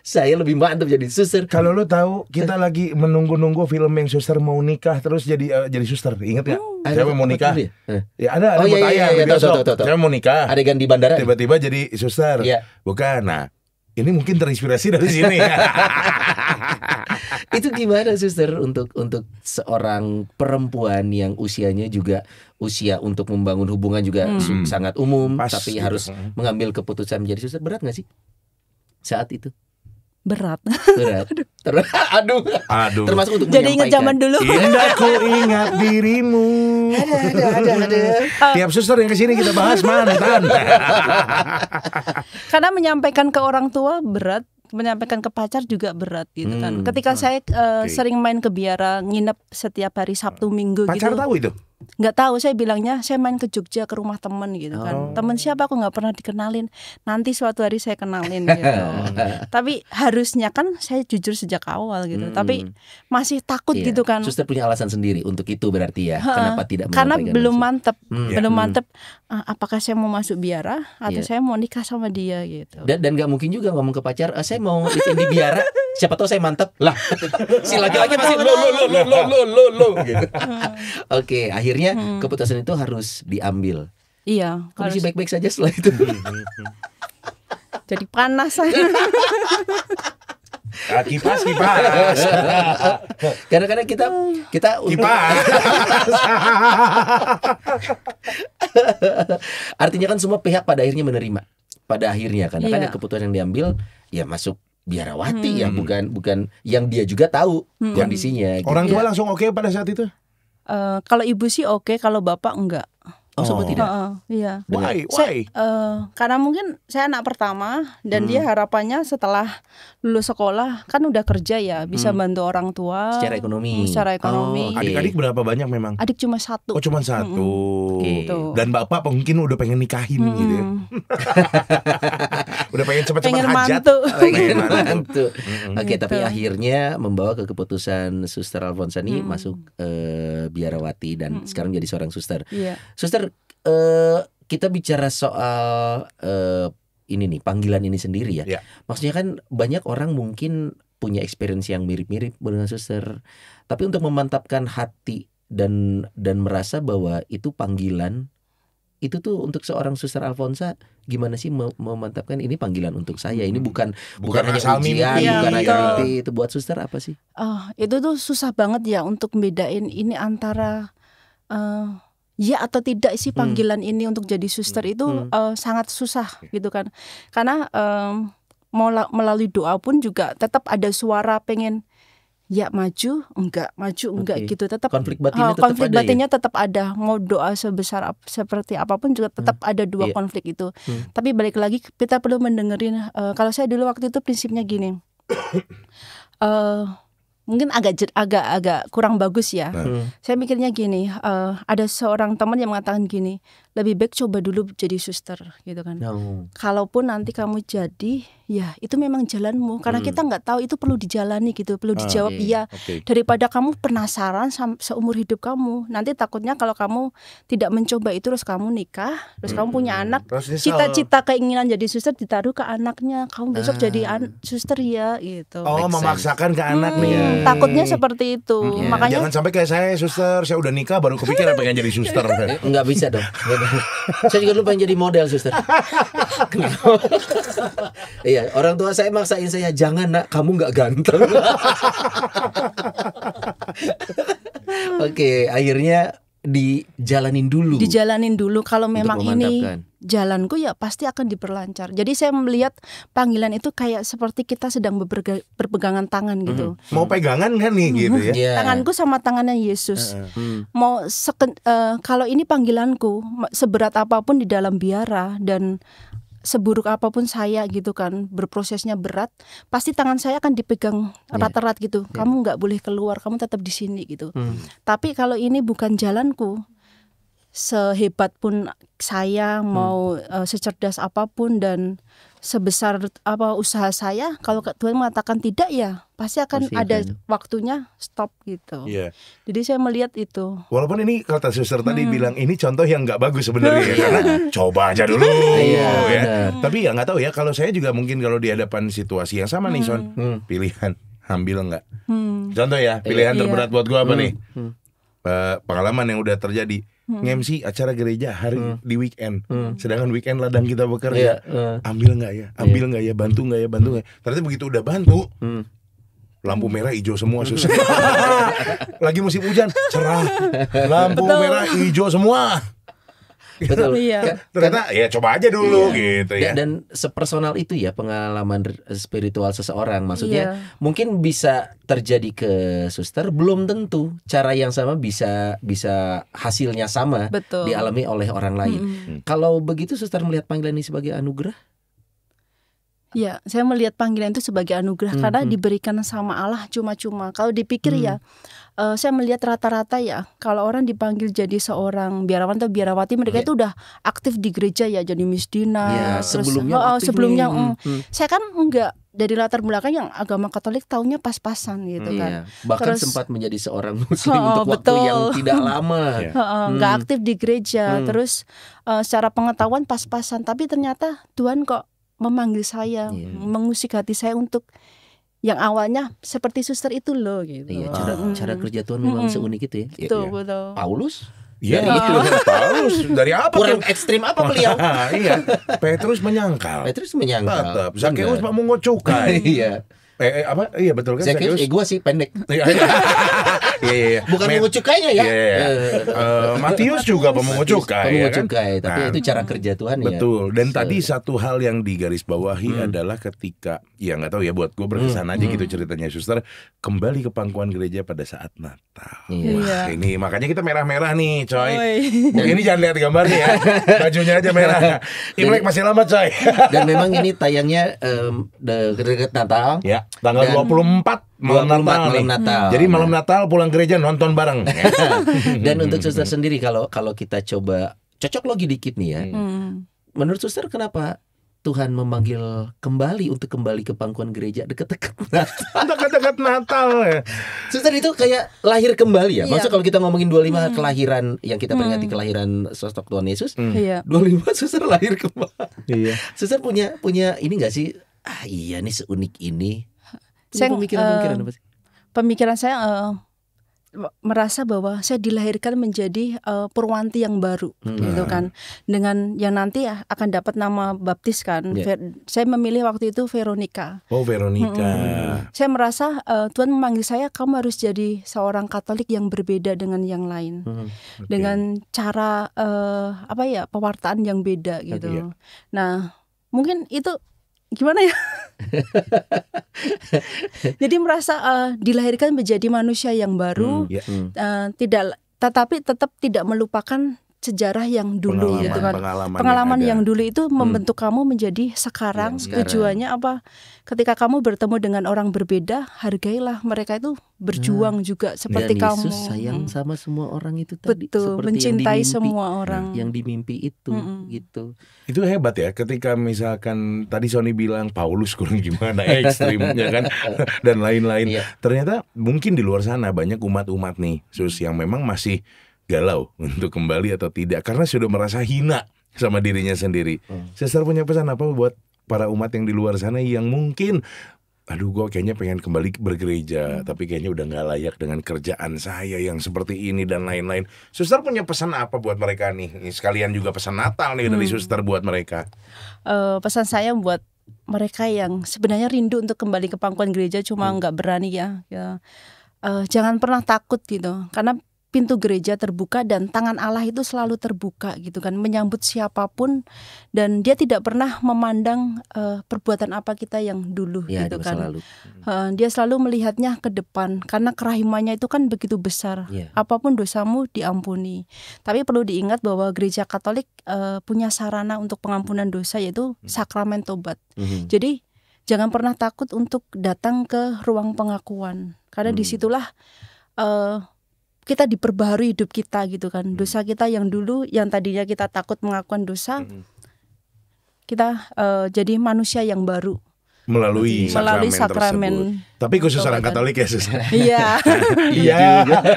saya lebih mantap jadi suster. Kalau lo tahu kita lagi menunggu-nunggu film yang suster mau nikah terus jadi suster, inget nggak? Saya mau nikah. Ya ada mau tayang di bioskop. Saya mau nikah. Adegan di bandara. Tiba-tiba jadi suster. Bukan. Nah, ini mungkin terinspirasi dari sini. Itu gimana suster untuk seorang perempuan yang usianya juga usia untuk membangun hubungan juga sangat umum, tapi harus mengambil keputusan menjadi suster, berat nggak sih saat itu? Berat. Aduh. Termasuk untuk jadi ingat zaman dulu. Indah ku ingat dirimu. Ada. Tiap suster yang kesini kita bahas mantan. Karena menyampaikan ke orang tua berat, menyampaikan ke pacar juga berat gitu kan. Ketika saya sering main ke biara, nginep setiap hari Sabtu Minggu pacar gitu. Pacar tahu itu? Nggak tahu, saya bilangnya saya main ke Jogja ke rumah temen gitu kan. Temen siapa aku nggak pernah dikenalin. Nanti suatu hari saya kenalin gitu. Tapi harusnya kan saya jujur sejak awal gitu. Tapi masih takut gitu kan. Suster punya alasan sendiri untuk itu berarti ya. Kenapa tidak menyampaikan? Karena belum mantep. Belum mantep. Apakah saya mau masuk biara atau saya mau nikah sama dia gitu. Dan nggak mungkin juga ngomong ke pacar, saya mau di biara. Siapa tahu saya mantep lah. Si laki-laki masih lo gitu. Oke, akhirnya keputusan itu harus diambil. Iya. Kondisi baik-baik saja setelah itu. Jadi panas. Kipas. Karena kita kipas. Artinya kan semua pihak pada akhirnya menerima. Pada akhirnya karena kan keputusan yang diambil ya masuk biarawati ya, bukan yang dia juga tahu kondisinya. Gitu. Orang tua langsung oke pada saat itu? Kalau ibu sih oke, kalau bapak enggak. Sempat tidak? Iya. Why? Karena mungkin saya anak pertama dan dia harapannya setelah lulus sekolah kan udah kerja ya, bisa bantu orang tua secara ekonomi. Adik-adik berapa banyak memang? Adik cuma satu. Oh, cuma satu. Dan bapak mungkin udah pengen nikahin gitu ya. Udah pengen cepet-cepet hajat. Pengen mantu. Oke, tapi akhirnya membawa ke keputusan Suster Alfonsa ini masuk biarawati dan sekarang jadi seorang suster. Suster, kita bicara soal ini nih, panggilan ini sendiri ya. Maksudnya kan banyak orang mungkin punya experience yang mirip-mirip dengan suster, tapi untuk memantapkan hati dan merasa bahwa itu panggilan, itu tuh untuk seorang Suster Alfonsa gimana sih memantapkan ini panggilan untuk saya, ini bukan hanya ujian, bukan hanya mimpi. Itu buat suster apa sih? Itu tuh susah banget ya untuk membedain ini antara ya atau tidak sih panggilan ini untuk jadi suster itu sangat susah gitu kan. Karena melalui doa pun juga tetap ada suara pengen ya maju enggak gitu, tetap konflik batinnya tetap ada. Mau doa sebesar seperti apapun juga tetap ada dua konflik itu. Tapi balik lagi kita perlu mendengerin. Kalau saya dulu waktu itu prinsipnya gini. Mungkin agak kurang bagus ya. Saya mikirnya gini, ada seorang teman yang mengatakan gini, lebih baik coba dulu jadi suster gitu kan. Kalaupun nanti kamu jadi, ya itu memang jalanmu. Karena kita nggak tahu, itu perlu dijalani gitu, perlu dijawab iya. Daripada kamu penasaran seumur hidup kamu. Nanti takutnya kalau kamu tidak mencoba itu, terus kamu nikah, terus kamu punya anak, cita-cita keinginan jadi suster ditaruh ke anaknya. Kamu besok jadi suster ya gitu. Memaksakan ke anak nih. Takutnya seperti itu. Makanya jangan sampai kayak saya suster, saya udah nikah baru kepikiran pengen jadi suster. Enggak bisa dong. Saya juga dulu pengen jadi model suster. Iya, orang tua saya maksain saya, jangan nak, kamu nggak ganteng. Oke, akhirnya dijalanin dulu. Kalau memang ini jalanku ya pasti akan diperlancar. Jadi saya melihat panggilan itu kayak seperti kita sedang berpegangan tangan gitu. Mau pegangan kan nih gitu ya. Tanganku sama tangannya Yesus. Kalau ini panggilanku, seberat apapun di dalam biara dan seburuk apapun saya gitu kan, berprosesnya berat, pasti tangan saya akan dipegang erat-erat gitu. Kamu nggak boleh keluar, kamu tetap di sini gitu. Tapi kalau ini bukan jalanku, sehebat pun saya mau secerdas apapun dan sebesar apa usaha saya, kalau Tuhan mengatakan tidak ya pasti akan ada waktunya stop gitu. Iya. Jadi saya melihat itu. Walaupun ini kata suster tadi bilang ini contoh yang nggak bagus sebenarnya ya, karena coba aja dulu ya. Tapi ya nggak tahu ya, kalau saya juga mungkin kalau di hadapan situasi yang sama nih Son, pilihan ambil nggak? Contoh ya, pilihan terberat buat gua apa nih? Pengalaman yang udah terjadi. Nge-MC acara gereja hari di weekend, sedangkan weekend ladang kita bekerja. Ambil nggak ya? Ambil nggak ya? Bantu nggak ya? Bantu nggak? Ternyata begitu udah bantu, lampu merah hijau semua susah. Lagi musim hujan cerah, lampu merah hijau semua. Betul. Ternyata ya coba aja dulu gitu ya. Dan sepersonal itu ya pengalaman spiritual seseorang. Maksudnya mungkin bisa terjadi ke suster, belum tentu cara yang sama bisa hasilnya sama dialami oleh orang lain. Kalau begitu suster melihat panggilan ini sebagai anugerah? Ya, saya melihat panggilan itu sebagai anugerah karena diberikan sama Allah cuma-cuma. Kalau dipikir ya, saya melihat rata-rata ya, kalau orang dipanggil jadi seorang biarawan atau biarawati, mereka itu udah aktif di gereja ya, jadi misdina. Sebelumnya saya kan enggak, dari latar belakang yang agama Katolik taunya pas-pasan gitu kan. Bahkan sempat menjadi seorang muslim untuk waktu yang tidak lama. Enggak aktif di gereja, terus secara pengetahuan pas-pasan, tapi ternyata Tuhan kok memanggil saya, mengusik hati saya untuk yang awalnya seperti suster itu loh gitu. Cara kerja Tuhan memang seunik itu ya. Betul. Paulus? Iya, Paulus dari apa? Kurang ekstrim apa beliau? Iya, Petrus menyangkal. Tetap. Zakeus memungut cukai. Iya. Apa? Iya betul kan? Zakeus, gua sih pendek. Iya. Bukan mengut cukainya ya. Matius juga pemungut cukai. Tapi itu cara kerja Tuhan ya. Betul. Dan tadi satu hal yang digarisbawahi adalah ketika, ya nggak tahu ya, buat gue berkesan aja gitu ceritanya suster, kembali ke pangkuan gereja pada saat Natal. Wah, ini makanya kita merah-merah nih, coy. Ini jangan lihat gambarnya ya, bajunya aja merah. Imlek masih lama, coy. Dan memang ini tayangnya dekat Natal. Ya, tanggal 24 malam Natal. Jadi malam Natal pulang gereja nonton bareng. Dan untuk suster sendiri, kalau kita coba cocok logi dikit nih ya. Menurut suster kenapa Tuhan memanggil kembali untuk kembali ke pangkuan gereja dekat-dekat Natal? Dekat-dekat Natal ya. Suster itu kayak lahir kembali ya. Maksudnya kalau kita ngomongin 25 kelahiran yang kita peringati kelahiran sosok Tuhan Yesus, 25 suster lahir kembali. Iya. Suster punya ini enggak sih? Iya nih seunik ini. Saya pemikiran apa sih? Pemikiran saya merasa bahwa saya dilahirkan menjadi Purwanti yang baru gitu kan, dengan yang nanti akan dapat nama baptis kan. Saya memilih waktu itu Veronica. Oh, Veronica. Saya merasa Tuhan memanggil saya, kamu harus jadi seorang Katolik yang berbeda dengan yang lain, dengan cara pewartaan yang beda gitu. Nah, mungkin itu gimana ya? Jadi merasa dilahirkan menjadi manusia yang baru, tetapi tetap tidak melupakan sejarah yang dulu gitu kan. Pengalaman yang dulu itu membentuk kamu menjadi sekarang. Tujuannya apa? Ketika kamu bertemu dengan orang berbeda, hargailah mereka itu berjuang juga seperti kamu. Yesus sayang sama semua orang itu tadi. Betul, mencintai semua orang. Yang dimimpi itu gitu. Itu hebat ya, ketika misalkan tadi Sony bilang Paulus kurang gimana ekstrimnya kan dan lain-lain. Ternyata mungkin di luar sana banyak umat-umat nih Sus yang memang masih galau untuk kembali atau tidak karena sudah merasa hina sama dirinya sendiri. Suster punya pesan apa buat para umat yang di luar sana yang mungkin aduh gue kayaknya pengen kembali bergereja tapi kayaknya udah gak layak dengan kerjaan saya yang seperti ini dan lain-lain. Suster punya pesan apa buat mereka nih? Sekalian juga pesan Natal nih dari suster buat mereka. Pesan saya buat mereka yang sebenarnya rindu untuk kembali ke pangkuan gereja cuma gak berani ya. Jangan pernah takut gitu, karena pintu gereja terbuka dan tangan Allah itu selalu terbuka gitu kan, menyambut siapapun, dan dia tidak pernah memandang perbuatan apa kita yang dulu gitu kan. Dia selalu melihatnya ke depan karena kerahimannya itu kan begitu besar. Apapun dosamu diampuni. Tapi perlu diingat bahwa gereja Katolik punya sarana untuk pengampunan dosa, yaitu sakramen tobat. Jadi jangan pernah takut untuk datang ke ruang pengakuan, karena disitulah kita diperbaharui hidup kita gitu kan. Dosa kita yang dulu, yang tadinya kita takut mengakukan dosa, kita jadi manusia yang baru melalui sakramen tersebut. Tapi khusus orang Katolik ya, Suster? Iya.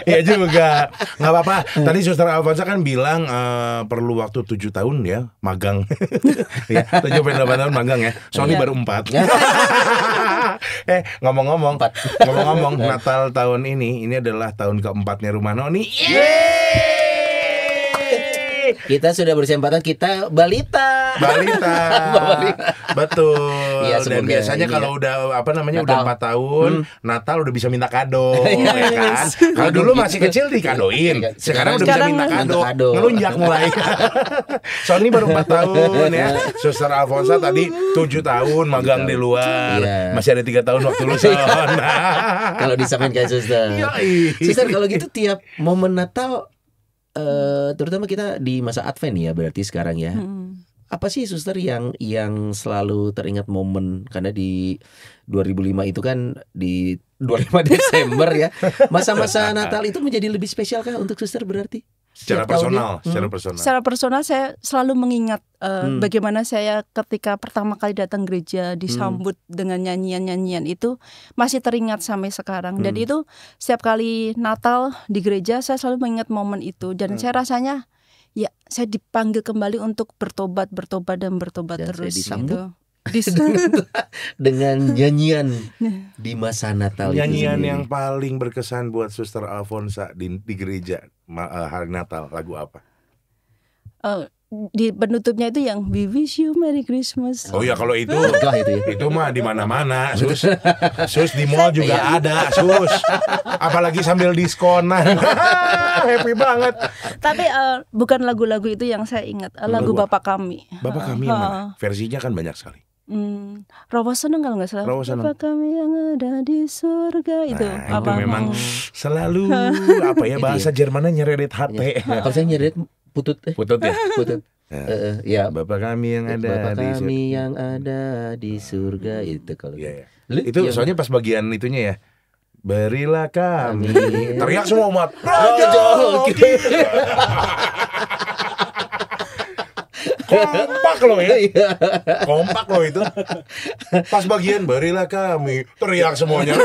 Iya juga. Nggak apa-apa. Tadi Suster Alfonsa kan bilang perlu waktu 7 tahun ya magang. Ya, 7-8 tahun magang ya. Sony baru 4. Ngomong-ngomong Natal tahun ini adalah tahun keempatnya Rumah Noni. Kita sudah bersempatan, kita balita. Betul. Ya, dan biasanya kalau udah udah 4 tahun Natal udah bisa minta kado, ya kan? Kalau dulu masih kecil dikadoin, sekarang udah bisa minta kado. Ngelunjak mulai. Sony baru 4 tahun ya. Suster Alfonsa tadi 7 tahun magang di luar. Masih ada 3 tahun waktu lulusan. Kalau disamain kayak Suster. Suster, kalau gitu tiap momen Natal, terutama kita di masa Advent ya, berarti sekarang ya. Apa sih Suster yang selalu teringat momen, karena di 2005 itu kan di 25 Desember ya. Masa-masa Natal itu menjadi lebih spesial kah untuk Suster berarti? Secara personal. Secara personal saya selalu mengingat bagaimana saya ketika pertama kali datang gereja disambut dengan nyanyian-nyanyian itu masih teringat sampai sekarang. Dan itu setiap kali Natal di gereja saya selalu mengingat momen itu. Dan saya rasanya ya saya dipanggil kembali untuk bertobat dan terus gitu. Dengan nyanyian di masa Natal. Nyanyian yang paling berkesan buat Suster Alfonsa di gereja hari Natal, lagu apa? Di penutupnya itu yang We Wish You Merry Christmas. Oh ya, kalau itu mah di mana-mana, Sus di mall juga ada, Sus. Apalagi sambil diskonan. Happy banget. Tapi bukan lagu-lagu itu yang saya ingat, lagu Bapa Kami. Bapa Kami yang mana? Versinya kan banyak sekali. Rawaseneng kalau nggak salah. Bapa Kami yang ada di surga itu. Itu memang selalu bahasa Jermannya nyeret hati. Kalau saya nyeret putut ya. Ya, Bapa Kami yang ada yang ada di surga itu kalau. Itu soalnya pas bagian itunya ya. Berilah kami. Teriak semua umat. Raja. Kompak loh ya. Kompak loh itu. Pas bagian berilah kami, teriak semuanya.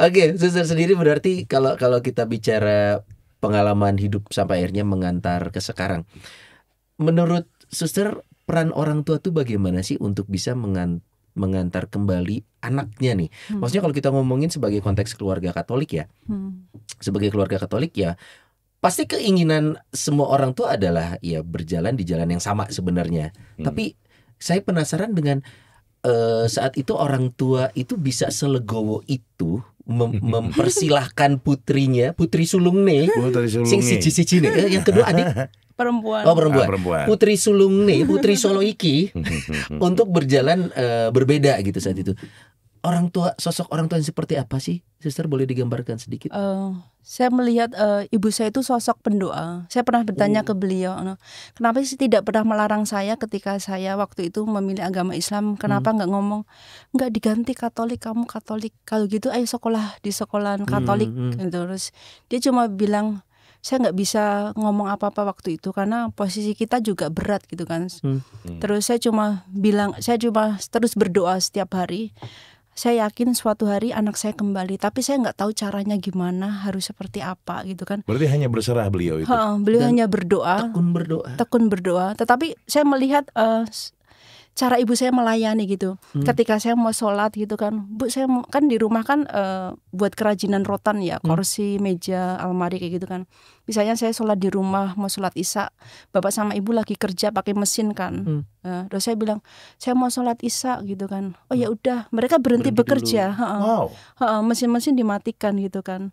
Oke, Suster sendiri berarti kalau kita bicara pengalaman hidup sampai akhirnya mengantar ke sekarang, menurut Suster peran orang tua tuh bagaimana sih untuk bisa mengantar kembali anaknya nih? Maksudnya kalau kita ngomongin sebagai konteks keluarga Katolik ya, sebagai keluarga Katolik ya, pasti keinginan semua orang tua adalah ya berjalan di jalan yang sama sebenarnya. Tapi saya penasaran dengan saat itu orang tua itu bisa selegowo itu mempersilahkan putrinya, putri sulungne, sing siji-siji nih, yang kedua adik perempuan. Oh perempuan. Putri sulungne, putri Solo iki untuk berjalan berbeda gitu saat itu. Sosok orang tua yang seperti apa sih, Suster, boleh digambarkan sedikit? Saya melihat ibu saya itu sosok pendoa. Saya pernah bertanya ke beliau, kenapa sih tidak pernah melarang saya ketika saya waktu itu memilih agama Islam? Kenapa nggak ngomong, nggak diganti Katolik, kamu Katolik, kalau gitu ayo sekolah di sekolahan Katolik. Terus dia cuma bilang, saya nggak bisa ngomong apa-apa waktu itu karena posisi kita juga berat gitu kan. Terus saya cuma terus berdoa setiap hari. Saya yakin suatu hari anak saya kembali, tapi saya nggak tahu caranya gimana, harus seperti apa gitu kan. Berarti hanya berserah beliau itu. Beliau hanya berdoa, tekun berdoa. Tetapi saya melihat cara ibu saya melayani gitu. Ketika saya mau sholat gitu kan, Bu, saya kan di rumah kan buat kerajinan rotan ya, kursi, meja, almari kayak gitu kan. Misalnya saya sholat di rumah, mau sholat Isya, bapak sama ibu lagi kerja pakai mesin kan. Terus saya bilang, saya mau sholat Isya gitu kan. Oh ya udah, mereka berhenti bekerja. Mesin-mesin dimatikan gitu kan.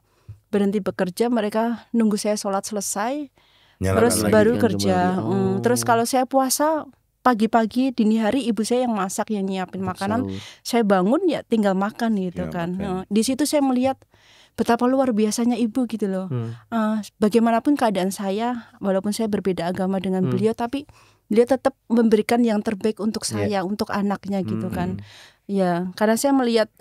Berhenti bekerja, mereka nunggu saya sholat selesai, terus baru kerja. Terus kalau saya puasa, pagi-pagi dini hari ibu saya yang masak, yang nyiapin makanan. Saya bangun ya tinggal makan gitu kan. Di situ saya melihat betapa luar biasanya ibu gitu loh. Bagaimanapun keadaan saya, walaupun saya berbeda agama dengan beliau, tapi beliau tetap memberikan yang terbaik untuk saya, untuk anaknya gitu kan. Ya, karena saya melihat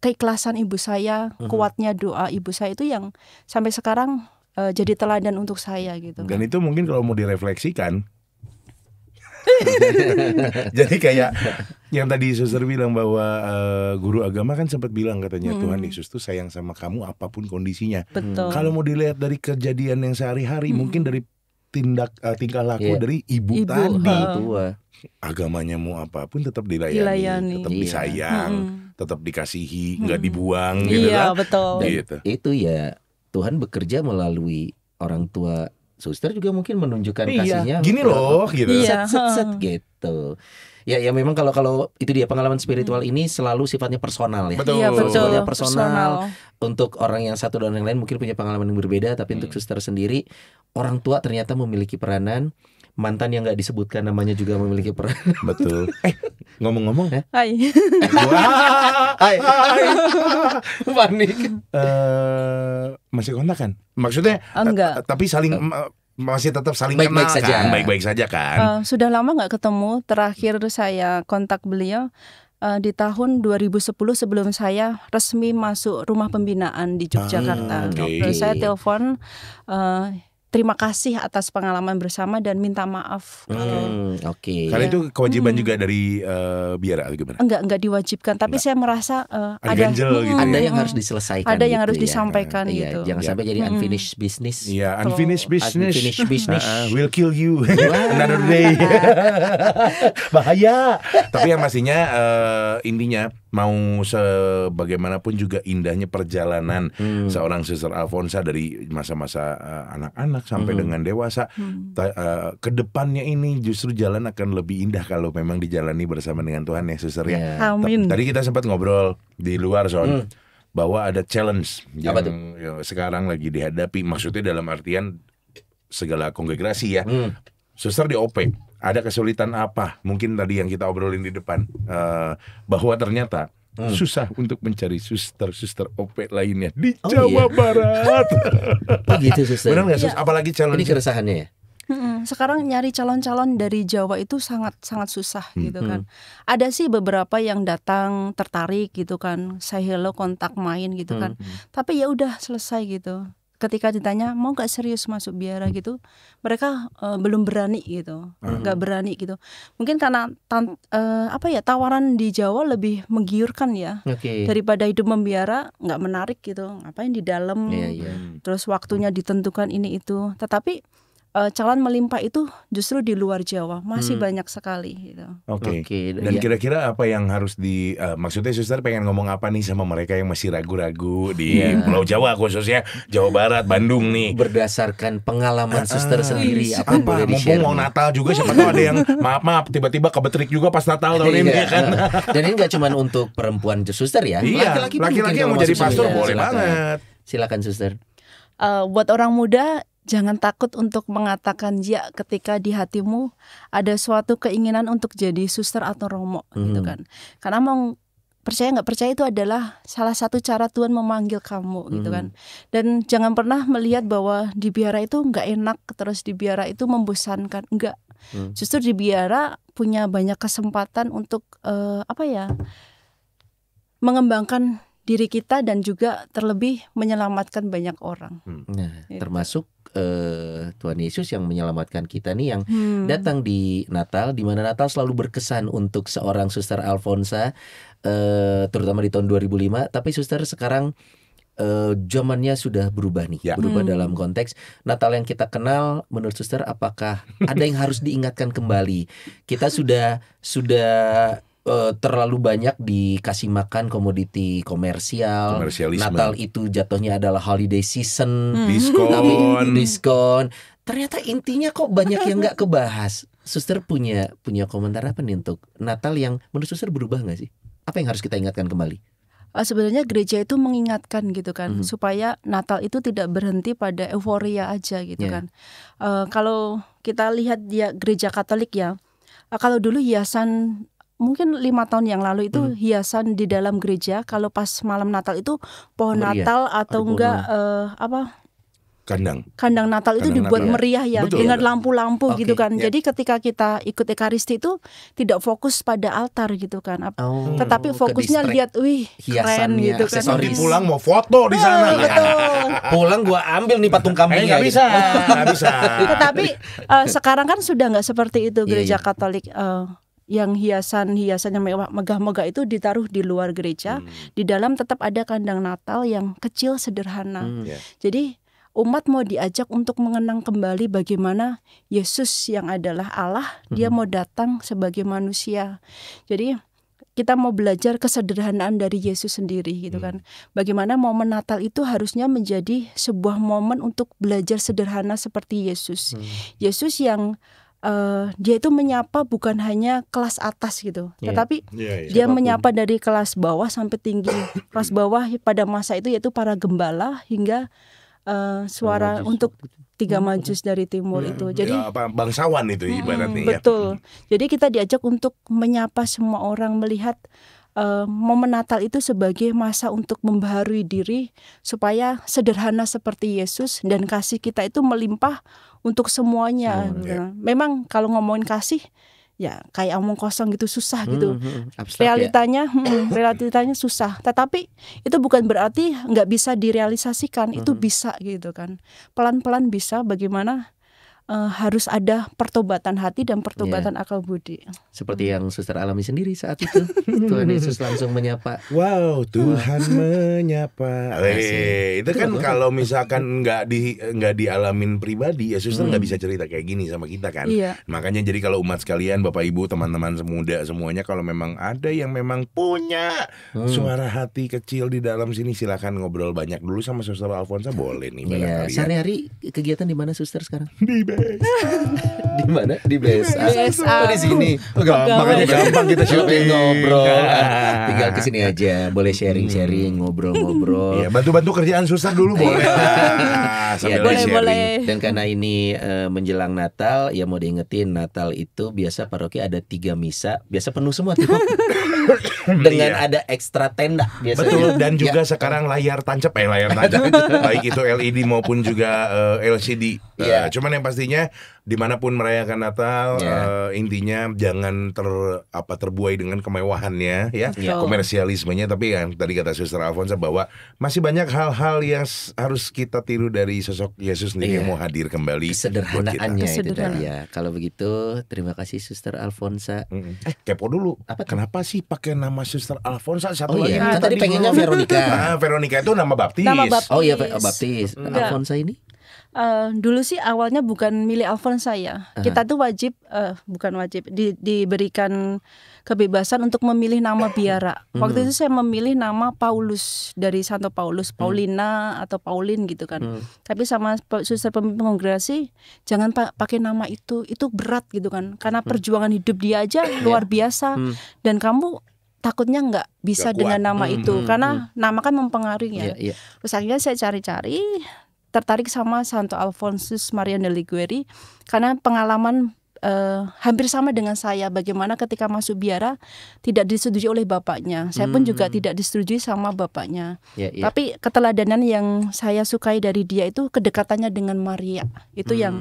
keikhlasan ibu saya, kuatnya doa ibu saya itu yang sampai sekarang jadi teladan untuk saya gitu. Dan itu mungkin kalau mau direfleksikan jadi kayak yang tadi suster bilang bahwa guru agama kan sempat bilang katanya Tuhan Yesus tuh sayang sama kamu apapun kondisinya. Betul. Kalau mau dilihat dari kejadian yang sehari-hari mungkin dari tingkah laku dari ibu tadi, agamanya mau apapun tetap dilayani. Tetap disayang, tetap dikasihi, nggak dibuang gitu kan. Betul. Dan gitu. itu ya Tuhan bekerja melalui orang tua suster juga mungkin menunjukkan kasihnya. Gini loh gitu. Set gitu. Ya memang kalau itu dia pengalaman spiritual ini selalu sifatnya personal ya. Betul. Iya, betul. Sifatnya personal. Untuk orang yang satu dan yang lain mungkin punya pengalaman yang berbeda, tapi untuk suster sendiri orang tua ternyata memiliki peranan. Mantan yang nggak disebutkan namanya juga memiliki peran. Betul. Ngomong-ngomong, Hai. Hai. Panik. Masih kontak kan? Maksudnya Enggak. tapi saling masih tetap saling Baik-baik kenal saja. kan? Baik-baik saja kan? Sudah lama nggak ketemu. Terakhir saya kontak beliau di tahun 2010 sebelum saya resmi masuk rumah pembinaan di Yogyakarta. Oke. Terus saya telepon. Terima kasih atas pengalaman bersama dan minta maaf. Oke. Karena itu kewajiban juga dari biara atau gimana? Enggak diwajibkan, tapi saya merasa ada ganjel gitu. Ada yang harus diselesaikan. Ada yang gitu harus ya. disampaikan Iya, gitu. jangan sampai jadi unfinished business. Iya, unfinished business. Unfinished business. Will kill you another day. Bahaya. Tapi yang pastinya intinya mau sebagaimanapun juga indahnya perjalanan seorang Suster Alfonsa dari masa-masa anak-anak sampai dengan dewasa, kedepannya ini justru jalan akan lebih indah kalau memang dijalani bersama dengan Tuhan ya Suster ya. Amin. Tadi kita sempat ngobrol di luar Son bahwa ada challenge yang sekarang lagi dihadapi, maksudnya dalam artian segala kongregasi ya. Suster di OP ada kesulitan apa? Mungkin tadi yang kita obrolin di depan bahwa ternyata susah untuk mencari suster OP lainnya di Jawa Barat. Gitu suster. Benar nggak Sus? Apalagi challenge. Ini keresahannya ya. Sekarang nyari calon-calon dari Jawa itu sangat susah gitu kan. Ada sih beberapa yang datang tertarik gitu kan, say hello, kontak main gitu kan. Tapi ya udah selesai gitu. Ketika ditanya mau nggak serius masuk biara gitu, mereka belum berani gitu, nggak berani gitu. Mungkin karena tawaran di Jawa lebih menggiurkan ya, daripada hidup membiara nggak menarik gitu. Ngapain di dalam, terus waktunya ditentukan ini itu. Tetapi calon melimpah itu justru di luar Jawa masih banyak sekali gitu. Oke. Dan kira-kira apa yang harus maksudnya Suster pengen ngomong apa nih sama mereka yang masih ragu-ragu di Pulau Jawa khususnya Jawa Barat, Bandung nih. Berdasarkan pengalaman Suster sendiri apa yang boleh di-share? Mumpung mau Natal juga siapa tahu ada yang maaf tiba-tiba kebetrik juga pas Natal tahun ini kan. Dan ini nggak cuma untuk perempuan Suster ya. Laki-laki yang mau jadi pastor boleh banget. Silakan Suster. Buat orang muda, jangan takut untuk mengatakan ya ketika di hatimu ada suatu keinginan untuk jadi suster atau romo gitu kan. Karena mau percaya nggak percaya itu adalah salah satu cara Tuhan memanggil kamu gitu kan. Dan jangan pernah melihat bahwa di biara itu nggak enak, terus di biara itu membosankan. Enggak. Justru di biara punya banyak kesempatan untuk mengembangkan diri kita dan juga terlebih menyelamatkan banyak orang. Termasuk Tuhan Yesus yang menyelamatkan kita nih yang datang di Natal, di mana Natal selalu berkesan untuk seorang Suster Alfonsa, terutama di tahun 2005. Tapi Suster sekarang zamannya sudah berubah nih, berubah dalam konteks Natal yang kita kenal. Menurut Suster, apakah ada yang harus diingatkan kembali? Kita sudah terlalu banyak dikasih makan komoditi komersial. Natal itu jatuhnya adalah holiday season, diskon. Ternyata intinya kok banyak yang nggak kebahas. Suster punya komentar apa nih untuk Natal yang menurut Suster berubah nggak sih? Apa yang harus kita ingatkan kembali? Sebenarnya gereja itu mengingatkan gitu kan, supaya Natal itu tidak berhenti pada euforia aja gitu kan. Kalau kita lihat dia gereja Katolik ya, kalau dulu hiasan mungkin 5 tahun yang lalu itu hiasan di dalam gereja kalau pas malam Natal itu pohon Natal atau enggak kandang Natal itu dibuat meriah ya. Betul, dengan lampu-lampu gitu kan. Jadi ketika kita ikut Ekaristi itu tidak fokus pada altar gitu kan. Tetapi fokusnya lihat, wih keren gitu kan. Nanti pulang mau foto di sana. Pulang gua ambil nih patung kambingnya. Nggak bisa. Tetapi sekarang kan sudah nggak seperti itu gereja Katolik. Yang hiasan-hiasannya megah-megah itu ditaruh di luar gereja. Di dalam tetap ada kandang Natal yang kecil sederhana. Jadi umat mau diajak untuk mengenang kembali bagaimana Yesus yang adalah Allah, dia mau datang sebagai manusia. Jadi kita mau belajar kesederhanaan dari Yesus sendiri gitu kan. Bagaimana momen Natal itu harusnya menjadi sebuah momen untuk belajar sederhana seperti Yesus. Yesus yang dia itu menyapa bukan hanya kelas atas gitu, tetapi dia menyapa dari kelas bawah sampai tinggi. Kelas bawah pada masa itu yaitu para gembala hingga suara untuk 3 Majus dari timur itu. Jadi bangsawan itu ibaratnya. Betul. Jadi kita diajak untuk menyapa semua orang, melihat momen Natal itu sebagai masa untuk membaharui diri supaya sederhana seperti Yesus dan kasih kita itu melimpah untuk semuanya. Memang kalau ngomongin kasih ya kayak omong kosong gitu, susah gitu. Realitanya susah. Tetapi itu bukan berarti nggak bisa direalisasikan. Itu bisa gitu kan. Pelan-pelan bisa. Bagaimana harus ada pertobatan hati dan pertobatan akal budi. Seperti yang Suster alami sendiri saat itu. Tuhan Yesus langsung menyapa. Wow, Tuhan menyapa. Itu kan kalau misalkan nggak dialamin pribadi ya Suster nggak bisa cerita kayak gini sama kita kan. Makanya jadi kalau umat sekalian, Bapak Ibu, teman-teman muda semuanya, kalau memang ada yang memang punya suara hati kecil di dalam sini, silakan ngobrol banyak dulu sama Suster Alfonsa, boleh nih. Sehari-hari kegiatan di mana Suster sekarang? Di mana? Di BSA. Di sini. Makanya gampang kita syuting ngobrol. Tinggal kesini aja, boleh sharing-sharing, ngobrol-ngobrol. Bantu-bantu kerjaan Suster dulu boleh. Boleh. Dan karena ini menjelang Natal, ya mau diingetin, Natal itu biasa paroki ada 3 misa, biasa penuh semua tuh. Dengan ada ekstra tenda biasanya. Betul, dan juga sekarang layar tancap. Baik itu LED maupun juga LCD. Cuman yang pastinya dimanapun merayakan Natal, intinya jangan terbuai dengan kemewahannya ya, komersialismenya. Tapi yang tadi kata Suster Alfonsa bahwa masih banyak hal-hal yang harus kita tiru dari sosok Yesus sendiri yang mau hadir kembali. Kesederhanaannya itu tadi ya. Kalau begitu terima kasih Suster Alfonsa. Kepo dulu. Kenapa sih pakai nama Suster Alfonsa? Satu lagi. Tadi pengennya Veronica. Veronica itu nama baptis. Oh iya, baptis. Alfonsa ini? Dulu sih awalnya bukan milih Alfonsa ya. Kita tuh diberikan kebebasan untuk memilih nama biara. Waktu itu saya memilih nama Paulus, dari Santo Paulus, Paulina atau Paulin gitu kan. Tapi sama Suster pemimpin kongregasi, jangan pakai nama itu berat gitu kan. Karena perjuangan hidup dia aja luar biasa, dan kamu takutnya nggak bisa dengan nama itu, karena nama kan mempengaruhi ya. Terus akhirnya saya cari-cari, tertarik sama Santo Alfonsus Maria de Liguori karena pengalaman hampir sama dengan saya, bagaimana ketika masuk biara tidak disetujui oleh bapaknya. Saya pun juga tidak disetujui sama bapaknya. Tapi keteladanan yang saya sukai dari dia itu kedekatannya dengan Maria. Itu yang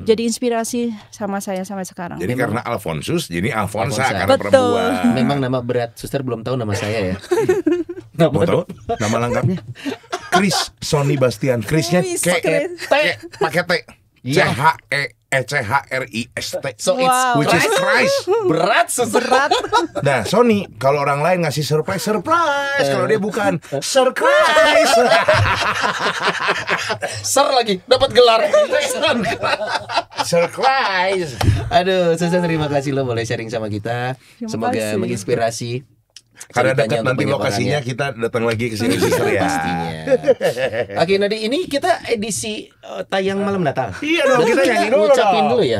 jadi inspirasi sama saya sampai sekarang. Jadi karena Alfonsus, jadi Alfonsa karena perempuan. Memang nama berat. Suster belum tahu nama saya ya. Mau tahu nama lengkapnya? Chris Sony Bastian. Chrisnya pakai T. CHRIST. So it's which is Christ. Berat. Nah, Sony kalau orang lain ngasih surprise, kalau dia bukan surprise. Ser lagi dapat gelar. Surprise. Aduh, Suster terima kasih lo boleh sharing sama kita. Semoga menginspirasi. Karena dekat nanti lokasinya, kita datang lagi ke sini Suster ya. Pastinya. Oke, Nadi, ini kita edisi tayang malam Natal. Iya dong, kita nyanyi dulu.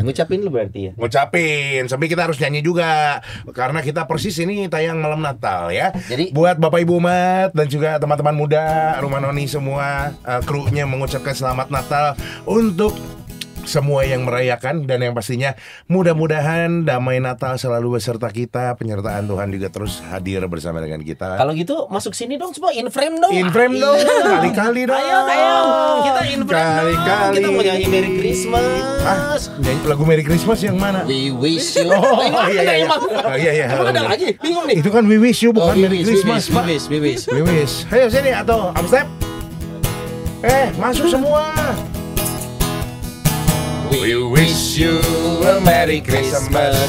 Ngucapin dulu berarti ya. Ngucapin, sampai kita harus nyanyi juga karena kita persis ini tayang malam Natal ya. Jadi buat Bapak Ibu umat dan juga teman-teman muda, Rumah Noni semua, krunya mengucapkan selamat Natal untuk semua yang merayakan, dan yang pastinya mudah-mudahan damai Natal selalu beserta kita, penyertaan Tuhan juga terus hadir bersama dengan kita. Kalau gitu masuk sini dong semua, in frame dong. In frame dong, kali-kali dong. Ayo, kita in frame Kali-kali. dong. Kita mau nyanyi Merry Christmas. Nyanyi lagu Merry Christmas yang mana? We wish you. Oh iya. Oh iya. Emang ada lagi? Bingung nih. Itu kan We Wish You, bukan Merry Christmas, Pak. We wish. We wish. Ayo sini atau upstep. Masuk semua. We wish you a Merry Christmas.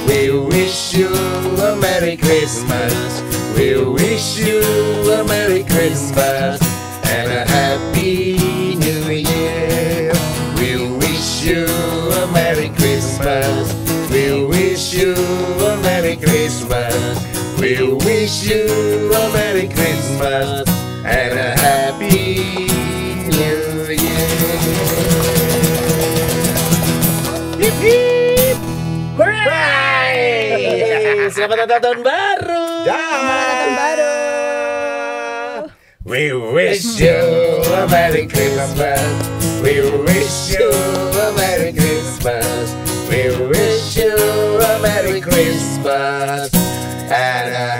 We wish you a Merry Christmas. We wish you a Merry Christmas and a Happy New Year. We wish you a Merry Christmas. We wish you a Merry Christmas. We wish you a Merry Christmas and a Happy New Year. Hip hip, hooray! Selamat Natal Tahun Baru. Selamat Tahun baru. We wish you a Merry Christmas. We wish you a Merry Christmas. We wish you a Merry Christmas and a